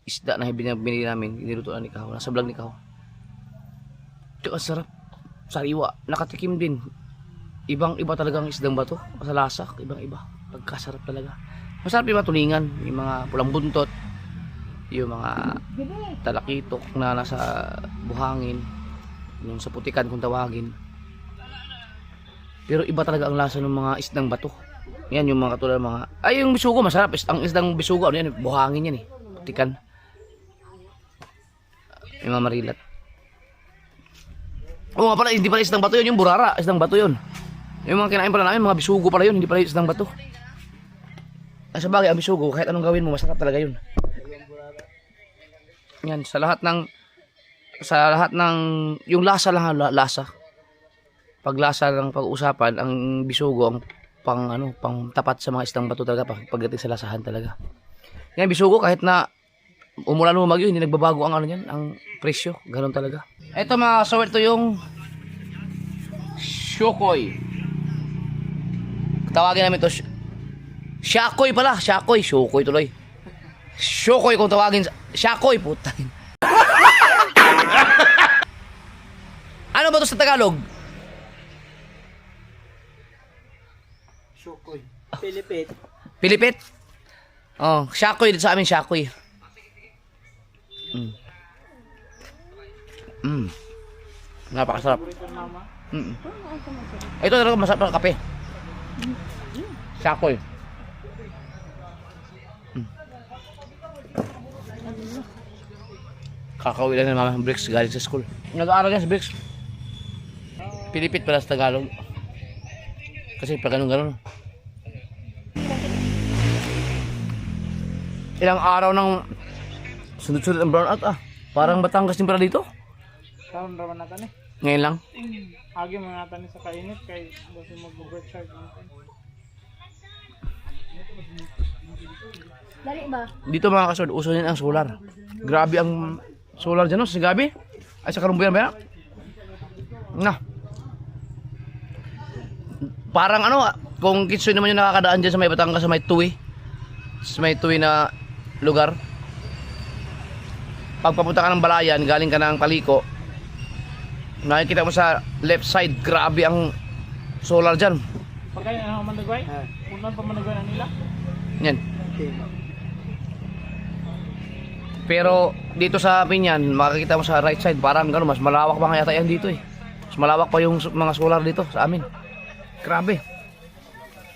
isda na binili namin, nilutuan ni Kaho. Nasa vlog ni Kaho. Ito ang sarap. Sariwa. Nakatikim din. Ibang-iba talaga ang isdang bato. Sa lasa, ibang-iba. Pagkasarap talaga. Masarap yung mga tulingan. Yung mga pulang buntot. Yung mga talakitok na nasa buhangin. Yung sa putikan kung tawagin. Pero iba talaga ang lasa ng mga isdang bato. Yan yung mga katulad mga... Ay, yung bisugo masarap. Ang isdang bisugo, ano yan? Buhangin yan eh. Putikan. Yung mga marilat. Oo nga pala, hindi pala isdang bato yun. Yung burara, isdang bato yun. Yung mga kinain pala namin, mga bisugo pala yun. Hindi pala isdang bato. Ay, sa bagay, ang bisugo, kahit anong gawin mo, masarap talaga yun. Yan, sa lahat ng... Yung lasa lang, lasa. Paglasa lang pag-usapan, ang bisugo, ang pang tapat sa mga isdang bato talaga pagdating sa lasahan talaga. Yan bisugo kahit na umulan o umagyo hindi nagbabago ang ano niyan, ang presyo, ganoon talaga. Ito mga kasawit, to yung Shokoy. Tawagin namin to Shakoy pala, Shakoy, Shokoy tuloy. Shokoy kung tawagin, Shakoy putang. Ano ba to sa Tagalog? Shukoy. Pilipit. Pilipit? Oh, Shakoy dito sa amin, Shakoy. Napakasarap. Ito talaga masarap na kape. Shakoy. Kakauwi lang ng mama Bricks galing sa school. Nag-aaral yan si Bricks. Pilipit pala sa Tagalog. Kasi pag ganun-ganun. Ilang araw ng sunod-sunod ang brownout ah. Parang Batangas din pala dito. Karon raman natin eh. Ngayon lang. Agi mo natin sa kainit kay basta mag-overcharge natin. Dali ba? Dito mga kasod, uso din ang solar. Grabe ang solar dyan, no? Sa gabi. Ay, sa Karumbuyan ba yan? Na. Parang ano, kung kitsoy naman yung nakakadaan dyan sa may Batangas, sa may Tuwi. Sa may Tuwi na lugar. Pag papunta ka ng Balayan, galing ka ng Paliko, nakikita mo sa left side, grabe ang solar dyan. Pagkain ang managway? Unang pa managway na nila? Yan. Pero dito sa Pinyan, makikita mo sa right side, parang gano'n, mas malawak pa nga yata yan dito eh. Mas malawak pa yung mga solar dito sa amin. Grabe.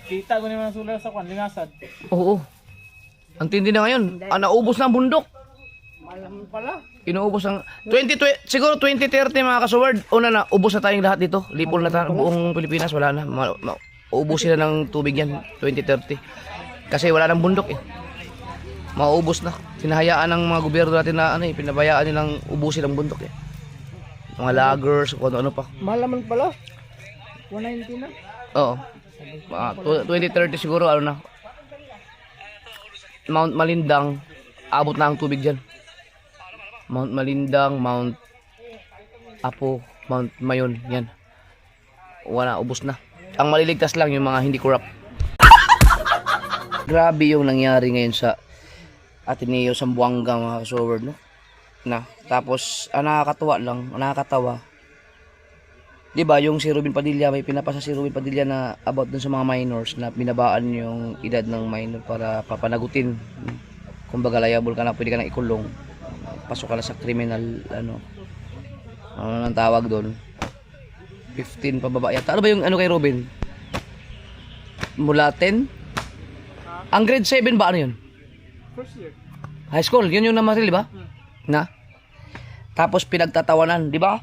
Kita ko naman ang sulat sa kwan, lingasad. Oo. Ang tindi na ngayon. Naubos na ang bundok. Malam pala. Inuubos ang... siguro 2030 mga kasuward. Una na, ubos na tayong lahat dito. Lipol na tayo. Buong Pilipinas, wala na. Ubos sila ng tubig yan, 2030. Kasi wala nang bundok eh. Mauubos na. Sinahayaan ng mga gobyerno natin na pinabayaan nilang ubusin ang bundok eh. Mga loggers, kung ano pa. Malaman pala. 190 na. Oo. 2030 siguro ano na. Mount Malindang, abot na ang tubig dyan. Mount Malindang, Mount Apo, Mount Mayon, yan. Wala, ubos na. Ang maliligtas lang yung mga hindi corrupt. Grabe yung nangyari ngayon sa Ateneo Zamboanga mga kasower, no? Tapos, nakakatawa lang, nakakatawa. Diba, yung si Ruben Padilla, may pinapasa si Ruben Padilla na about dun sa mga minors na binabaan yung edad ng minor para papanagutin. Kumbaga, liable ka na, pwede ka na ikulong. Pasok ka na sa criminal, ano nang tawag doon? 15 pababa yata. Ano ba yung ano kay Ruben? Mula 10? Ang grade 7 ba ano yun? First year. High school, yun yung namaril, di ba? Tapos pinagtatawanan, di ba?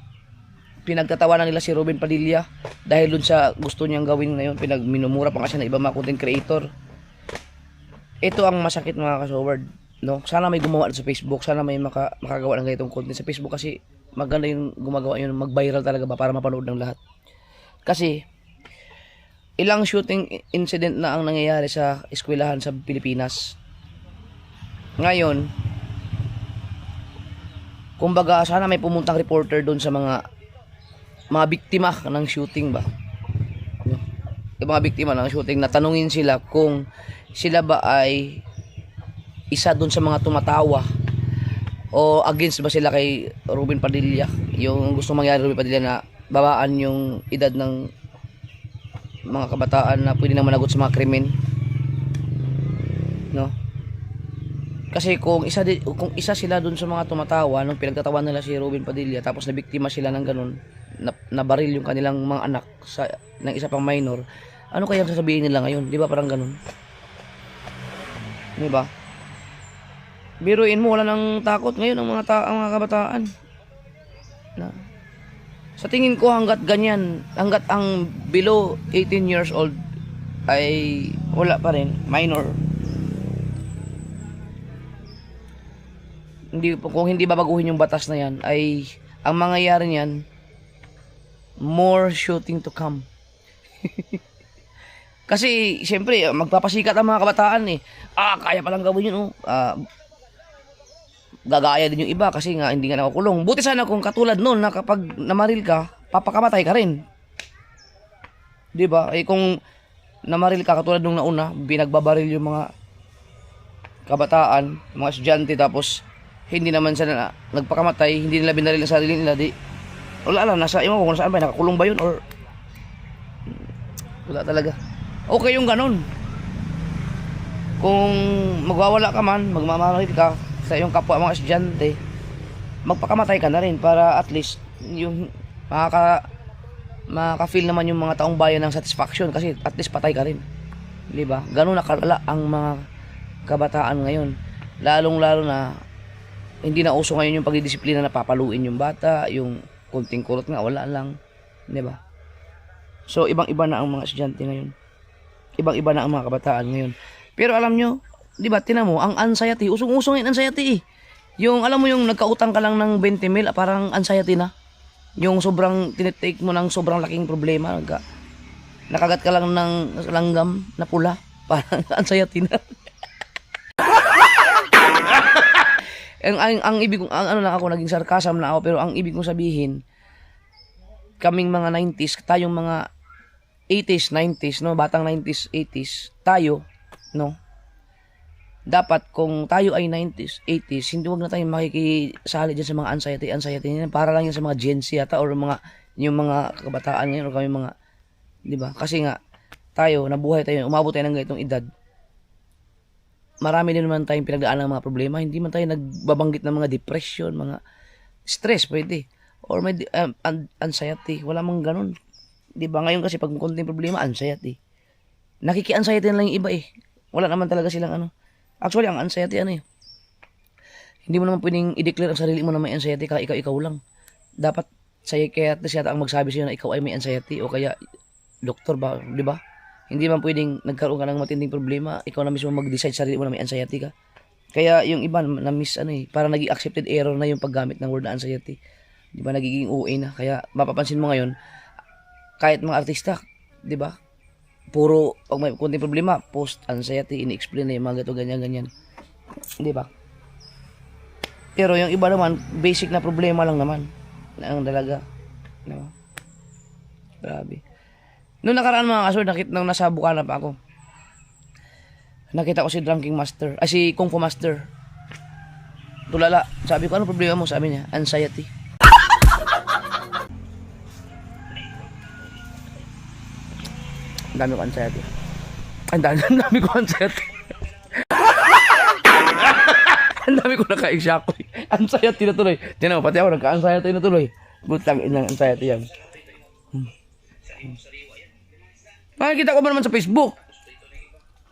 Pinagtatawanan nila si Ruben Padilla dahil dun sa gusto niyang gawin ngayon. Minumura pa kasi ng iba mga content creator. Ito ang masakit mga kasoward, no? Sana may gumawa sa Facebook, sana may makagawa ng ganitong content sa Facebook kasi maganda yung gumagawa yun, mag-viral talaga ba para mapanood ng lahat. Kasi ilang shooting incident na ang nangyayari sa eskwelahan sa Pilipinas. Ngayon, kumbaga sana may pumuntang reporter doon sa mga biktima ng shooting ba. Yung mga biktima ng shooting, natanungin sila kung sila ba ay isa doon sa mga tumatawa o against ba sila kay Ruben Padilla, yung gusto mangyari Ruben Padilla na babaan yung edad ng mga kabataan na pwede nang managot sa mga krimen, no? Kasi kung isa sila dun sa mga tumatawa nung pinagtatawan nila si Ruben Padilla tapos nabiktima sila ng ganun, nabaril yung kanilang mga anak ng isa pang minor, ano kaya sasabihin nila ngayon? Di ba parang ganun? Di ba? Biruin mo, wala nang takot ngayon ang mga kabataan. Sa tingin ko hanggat ganyan, hanggat ang below 18 years old ay wala pa rin, minor. Kung hindi babaguhin yung batas na yan, ay ang mangyayari niyan, more shooting to come. Kasi siyempre magpapasikat ang mga kabataan eh. Kaya palang gawin yun, gagaya din yung iba kasi nga hindi nga nakukulong. Buti sana kung katulad noon na kapag namaril ka, papakamatay ka rin. 'Di ba? Kung namaril ka katulad nung nauna, binagbabaril yung mga kabataan, mga estudyante, tapos hindi naman sila nagpakamatay, hindi nila binaril ang sarili nila, di wala lang, nasa imo kung saan ba, nakakulong ba yun or wala talaga. Okay yung ganun. Kung magwawala ka man, magmamaril ka sa iyong kapwa mga estudyante, magpakamatay ka na rin para at least yung makaka-feel naman yung mga taong bayan ng satisfaction kasi at least patay ka rin. Di ba? Ganun nakalala ang mga kabataan ngayon. Lalong-lalo na hindi na uso ngayon yung pagdidisiplina na papaluin yung bata, yung kunting kulot nga, wala lang. Di ba? So, ibang-iba na ang mga estudyante ngayon. Ibang-iba na ang mga kabataan ngayon. Pero alam nyo, di ba, tinan mo, ang anxiety, usong-usong yung anxiety eh. Yung, alam mo yung nagkautang ka lang ng 20 mil, parang anxiety na. Yung sobrang, tinitake mo ng sobrang laking problema, nakagat ka lang ng langgam na pula, parang anxiety na. ang ibig kong, ano lang ako, naging sarcasm na ako, pero ang ibig kong sabihin, kaming mga 90s, tayong mga 80s, 90s, no? Batang 90s, 80s, tayo, no? Dapat kung tayo ay 90s, 80s, hindi wag na tayong makikisali dyan sa mga anxiety para lang yan sa mga Gen Z yata or yung mga kabataan ngayon or kami mga, di ba? Kasi nga, tayo, nabuhay tayo, umabot tayo ng ganitong edad. Marami din naman tayong pinagdaan ng mga problema. Hindi man tayo nagbabanggit ng mga depression, mga stress pwede. Or may anxiety. Wala mang ganun. Di ba? Ngayon kasi pag konting problema, anxiety. Nakiki-anxiety na lang yung iba eh. Wala naman talaga silang ano. Actually, ang anxiety ano eh. Hindi mo naman pwedeng i-declare ang sarili mo na may anxiety kaya ikaw lang. Dapat psychiatrist yata ang magsabi sa'yo na ikaw ay may anxiety o kaya doktor ba, di ba? Hindi man pwedeng nagkaroon ka ng matinding problema, ikaw na mismo mag-decide sa sarili mo na may anxiety ka. Kaya yung iba na miss ano eh, para naging accepted error na yung paggamit ng word na anxiety. Di ba nagiging OA na. Kaya mapapansin mo ngayon, kahit mga artista, di ba? Puro pag may konting problema, post anxiety, ini-explain na yung mga gato ganyan. Di ba? Pero yung iba naman, basic na problema lang naman. Ang dalaga. Di ba? Grabe. Noong nakaraan mga kasod, nung nasa Bukana pa ako, nakita ko si Drunking Master, si Kung Fu Master. Tulala, sabi ko, ano problema mo? Sabi niya, anxiety. Ang dami ko anxiety. Ang dami ko anxiety. Ang dami ko naka-exactly. Anxiety na tuloy. Tinan mo, pati ako nagka-anxiety na tuloy. Butang inang anxiety yan. Nakikita ko ba naman sa Facebook?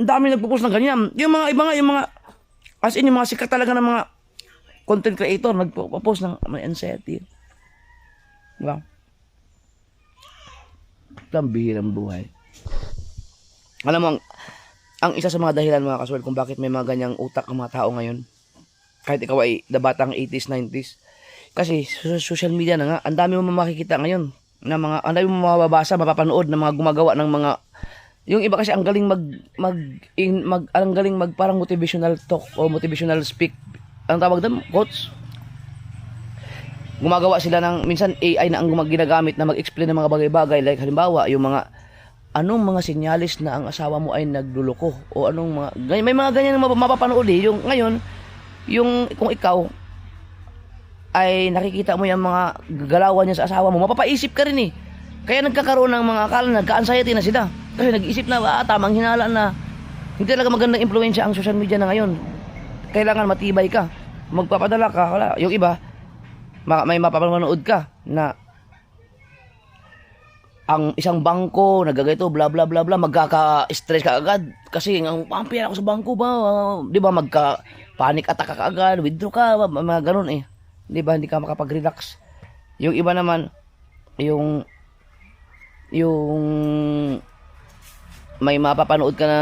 Ang dami nagpo-post ng ganyan. Yung mga iba nga, yung mga as in yung mga sikat talaga ng mga content creator nagpo-post ng may anxiety. Diba? Ang bihirang buhay. Alam mo, ang isa sa mga dahilan mga kaswel kung bakit may mga ganyang utak ang mga tao ngayon, kahit ikaw ay batang 80s, 90s, kasi social media na nga, ang dami mo makikita ngayon na mga, ang dami mo mababasa, mapapanood ng mga gumagawa ng mga, yung iba kasi ang galing ang galing parang motivational talk o motivational speak, ang tawag doon, quotes. Gumagawa sila ng, minsan AI na ang ginagamit na mag-explain ng mga bagay-bagay, like halimbawa, yung mga, anong mga sinyalis na ang asawa mo ay nagluloko, o anong mga, may mga ganyan na mapapanood eh, yung ngayon, yung, kung ikaw, ay nakikita mo yung mga galawan niya sa asawa mo, mapapaisip ka rin eh. Kaya nagkakaroon ng mga akala, nagka-anxiety na sila. Kasi nag-isip na, tamang hinala na. Hindi talaga magandang impluensya ang social media na ngayon. Kailangan matibay ka. Magpapadala ka, wala. Yung iba, may mapapanood ka na ang isang bangko, nagagayto, bla bla bla bla, magkaka-stress ka agad. Kasi ang pera ko sa bangko ba, di ba magka-panic attack ka agad, withdraw ka, mga ganun eh. Di ba, hindi ka makapag-relax. Yung iba naman, yung may mapapanood ka na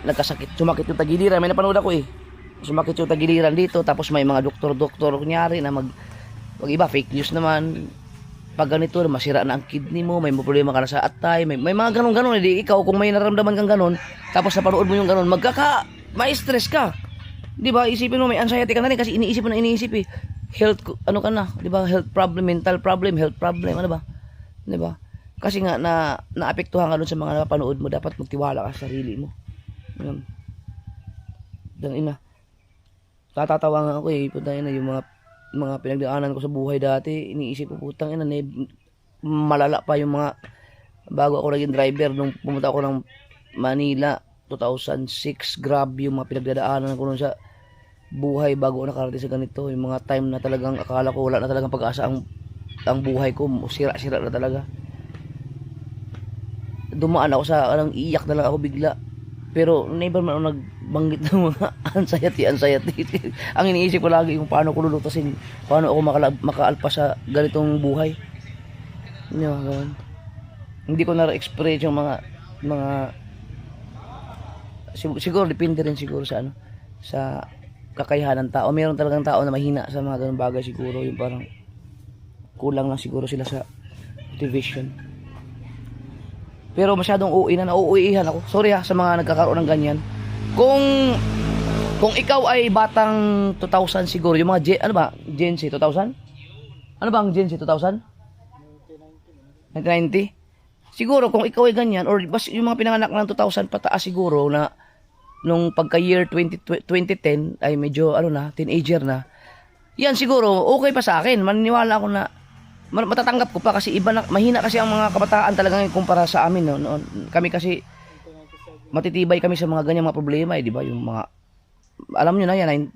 nagkasakit, sumakit yung tagiliran. May napanood ako eh. Sumakit yung tagiliran dito, tapos may mga doktor kunyari na wag iba, fake news naman. Pag ganito, masira na ang kidney mo, may problema ka na sa atay, may mga ganun-ganun. Hindi ikaw, kung may nararamdaman kang ganun, tapos napanood mo yung ganun, ma-stress ka. Di ba? Isipin mo may anxiety ka na rin kasi iniisip mo na iniisip eh. Health, ano ka na? Di ba? Health problem, mental problem, health problem, ano ba? Di ba? Kasi nga naapektuhan ka dun sa mga napapanood mo, dapat magtiwala ka sa sarili mo. Yan. Dan ina. Tatatawa nga ako eh, putang ina, yung mga pinagdaanan ko sa buhay dati, iniisip ko putang ina, malala pa yung mga bago ako naging driver nung pumunta ako ng Manila 2006, grabe yung mga pinagdadaanan ko nun sa buhay bago ako nakarating sa ganito, yung mga time na talagang akala ko wala na talagang pag-asa ang buhay ko, sira-sira na talaga. Dumaan ako sa iyak na lang ako bigla, pero never man ako nagbanggit ng mga anxiety. Ang iniisip ko lagi yung paano ko lulutasin, paano ako makaalpas sa ganitong buhay. Hindi ko na-experience yung mga siguro depende rin siguro sa sa kakayahan ng tao. Meron talagang tao na mahina sa mga ganung bagay siguro, yung parang kulang lang siguro sila sa motivation. Pero masyadong nauuihan ako. Sorry sa mga nagkakaroon ng ganyan. Kung ikaw ay batang 2000 siguro, yung mga Gen Z 2000? Ano ba ang Gen Z 2000? 1990? Siguro kung ikaw ay ganyan, or bas yung mga pinanganak ng 2000 pataas siguro na nung pagka-year 2010 ay medyo teenager na. Yan siguro, okay pa sa akin. Maniniwala ako na matatanggap ko pa kasi iba na, mahina kasi ang mga kabataan talagang kumpara sa amin. No? Noon, kami kasi matitibay kami sa mga ganyang mga problema, di ba? Yung mga, alam nyo na yan,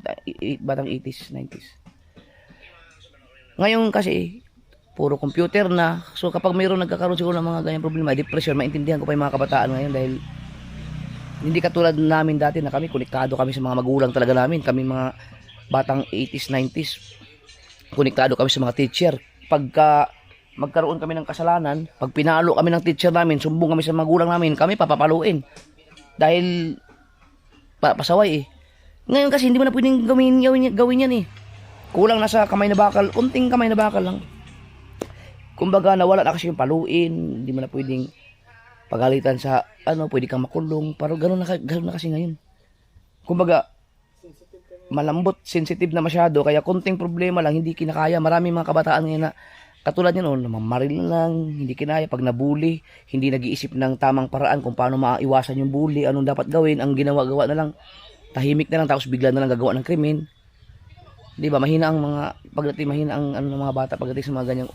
batang 80s, 90s. Ngayon kasi, puro computer na. So kapag mayroon nagkakaroon siguro ng mga ganyang problema, depression, maintindihan ko pa yung mga kabataan ngayon dahil hindi katulad namin dati na kami, konektado kami sa mga magulang talaga namin. Kami mga batang 80s, 90s, konektado kami sa mga teacher. Pagka magkaroon kami ng kasalanan, pag pinalo kami ng teacher namin, sumbong kami sa magulang namin, kami papapaluin. Dahil pasaway eh. Ngayon kasi hindi mo na pwedeng gawin yan eh. Kulang na sa kamay na bakal, kunting kamay na bakal lang. Kumbaga nawala na kasi yung paluin, hindi mo na pwedeng pagalitan sa pwede kang makulong, pero ganoon na kasi ngayon. Kumbaga malambot, sensitive na masyado, kaya kunting problema lang hindi kinakaya. Maraming mga kabataan ngayon na katulad niyan, namamaril lang, hindi kinaya pag nabully, hindi nag-iisip ng tamang paraan kung paano maiwasan yung bully, anong dapat gawin, ang ginawa-gawa na lang, tahimik na lang tapos bigla na lang gagawa ng krimen. 'Di ba? Mahina ang mga bata pagdating sa mga ganyang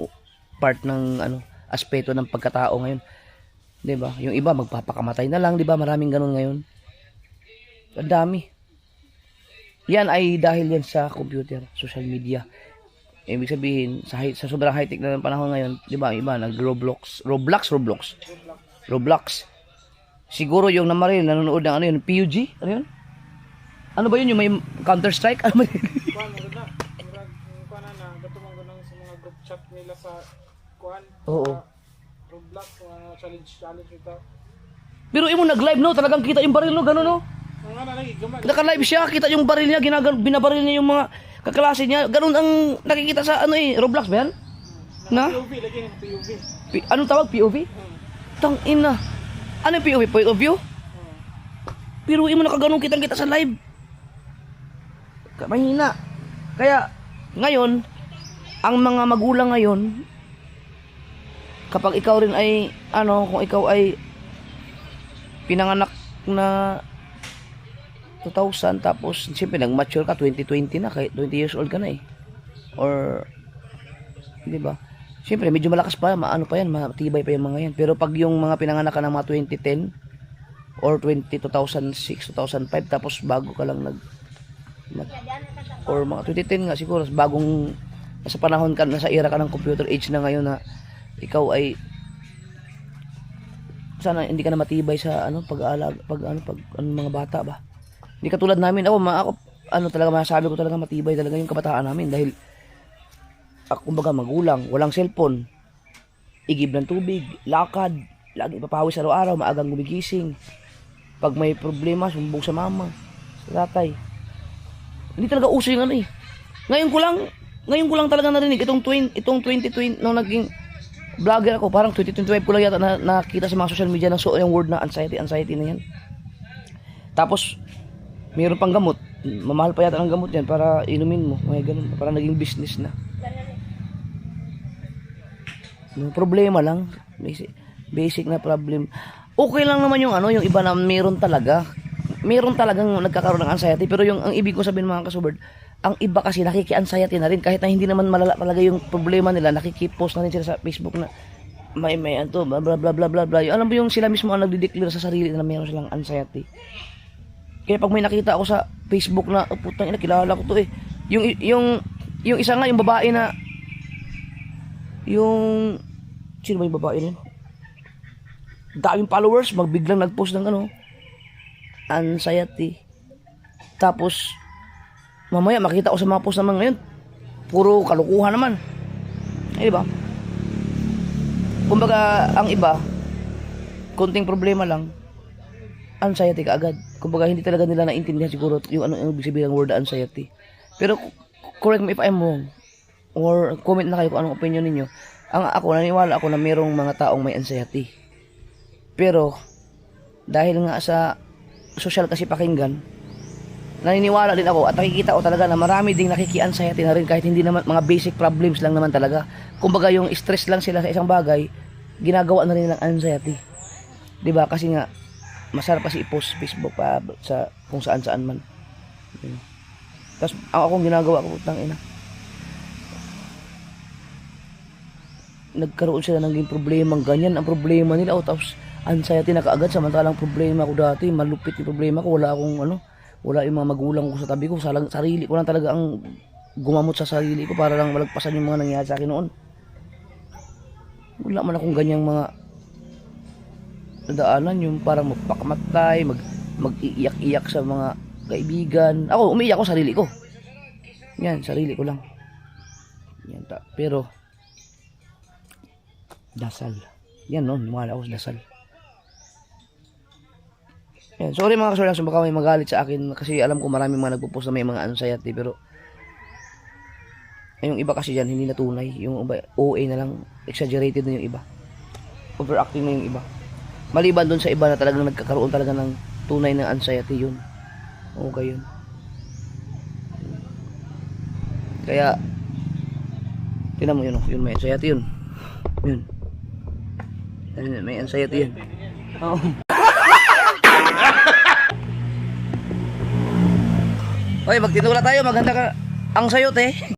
part ng aspeto ng pagkatao ngayon. 'Di ba? Yung iba magpapakamatay na lang, 'di ba? Maraming ganun ngayon. Ang dami. Yan ay dahil yan sa computer, social media. Ibig sabihin sa sobrang high-tech na ng panahon ngayon, 'di ba? Iba nag-Roblox. Siguro yung namaril nanonood ng yun, PUBG, ano yun? Ano ba yun yung may Counter Strike? Ano ba yun? Kuan na gatumang gunang sa mga group chat nila sa kuan. Oo. Roblox challenge ito. Pero imo nag-live no, talagang kita yung baril no, gano'n no. Ang ana lagi gamay. Naka-live siya, kita yung baril niya, binabaril niya yung mga kaklase niya. Ganun ang nakikita sa Roblox ba yan? Na? POV lagi ng POV. Anong tawag? POV? Tangina. Ano yung POV? Point of view? Pero imo nakaganon kitang kita sa live. Mahina. Kaya ngayon, ang mga magulang ngayon, kapag ikaw rin ay kung ikaw ay pinanganak na 2000 tapos siyempre nag-mature ka 2020 na, 20 years old ka na eh. Or 'di ba? Siyempre medyo malakas pa, pa yan, matibay pa yung mga yan. Pero pag yung mga pinanganak ka ng mga 2010 or 2006, 2005 tapos bago ka lang or mga 2010 nga siguro, bagong nasa panahon ka, nasa era ka ng computer age na ngayon na ikaw ay sana hindi ka na matibay sa pag-aalag, mga bata ba. Hindi katulad namin, ako talaga masasabi ko talaga matibay talaga yung kabataan namin dahil kumbaga magulang, walang cellphone, igib ng tubig, lakad, lagi papawis araw-araw, maagang gumigising. Pag may problema, sumbong sa mama, sa tatay. Hindi talaga uso yung Ngayon ko lang talaga narinig itong 2020 nung naging vlogger ako, parang 2025 ko lang yata nakita sa mga social media ng yung word na anxiety na yan. Tapos mayroon pang gamot, mamahal pa yata ng gamot yan para inumin mo, may ganun, para naging business na. No, problema lang, basic na problem. Okay lang naman yung yung iba na meron talagang nagkakaroon ng anxiety, pero ang ibig ko sabihin mga kasubard, ang iba kasi nakiki-anxiety na rin kahit na hindi naman malala talaga yung problema nila, nakiki-post na rin sila sa Facebook na may bla bla bla bla bla. Alam mo yung sila mismo ang nagde-declare sa sarili na meron silang anxiety. Kaya pag may nakita ako sa Facebook na putang ina, kilala ko to eh. Yung isa nga, yung babae na sino ba yung babae na yun? Daming followers, magbiglang nag-post ng anxiety. Tapos mamaya makita ko sa mga post naman ngayon, puro kalukuhan naman. Di ba? Kumbaga ang iba, konting problema lang, anxiety ka agad. Kumbaga hindi talaga nila naintindihan siguro yung ibig sabihin ng word anxiety. Pero correct me if I'm wrong, or comment na kayo kung anong opinion ninyo. Ako naniniwala ako na mayroong mga taong may anxiety. Pero dahil nga sa social kasi pakinggan, naniniwala din ako at nakikita ko talaga na marami ding nakiki-anxiety na rin kahit hindi naman mga basic problems lang naman talaga. Kumbaga yung stress lang sila sa isang bagay, ginagawa na rin nilang anxiety. 'Di ba? Kasi nga masarap kasi i-post sa Facebook pa sa kung saan-saan man. Tapos akong ginagawa ko, putang ina. Nagkaroon sila ng problemang ganyan. Ang problema nila, tapos anxiety na kaagad, samantalang problema ko dati, malupit yung problema ko, wala akong wala yung mga magulang ko sa tabi ko, sarili ko lang talaga ang gumamot sa sarili ko para lang malagpasan yung mga nangyari sa akin noon. Wala man akong ganyang mga nadaanan, yung parang magpakamatay, mag-iiyak-iyak sa mga kaibigan. Ako, umiiyak ko sarili ko. Yan, sarili ko lang. Yan, pero dasal. Yan, no, lumala ako sa dasal. Yan, sorry mga kasorang, baka may magalit sa akin kasi alam ko maraming mga nagpo-post na may mga anxiety, pero yung iba kasi dyan hindi na tunay, yung iba OA na lang, exaggerated na yung iba, overacting na yung iba, maliban doon sa iba na talagang nagkakaroon talaga ng tunay na anxiety. Yun okay yun. Kaya tinan mo yun, yun may anxiety yun, yun may anxiety yun. Oo. Oy, magtinula tayo, maganda ka ang sayote.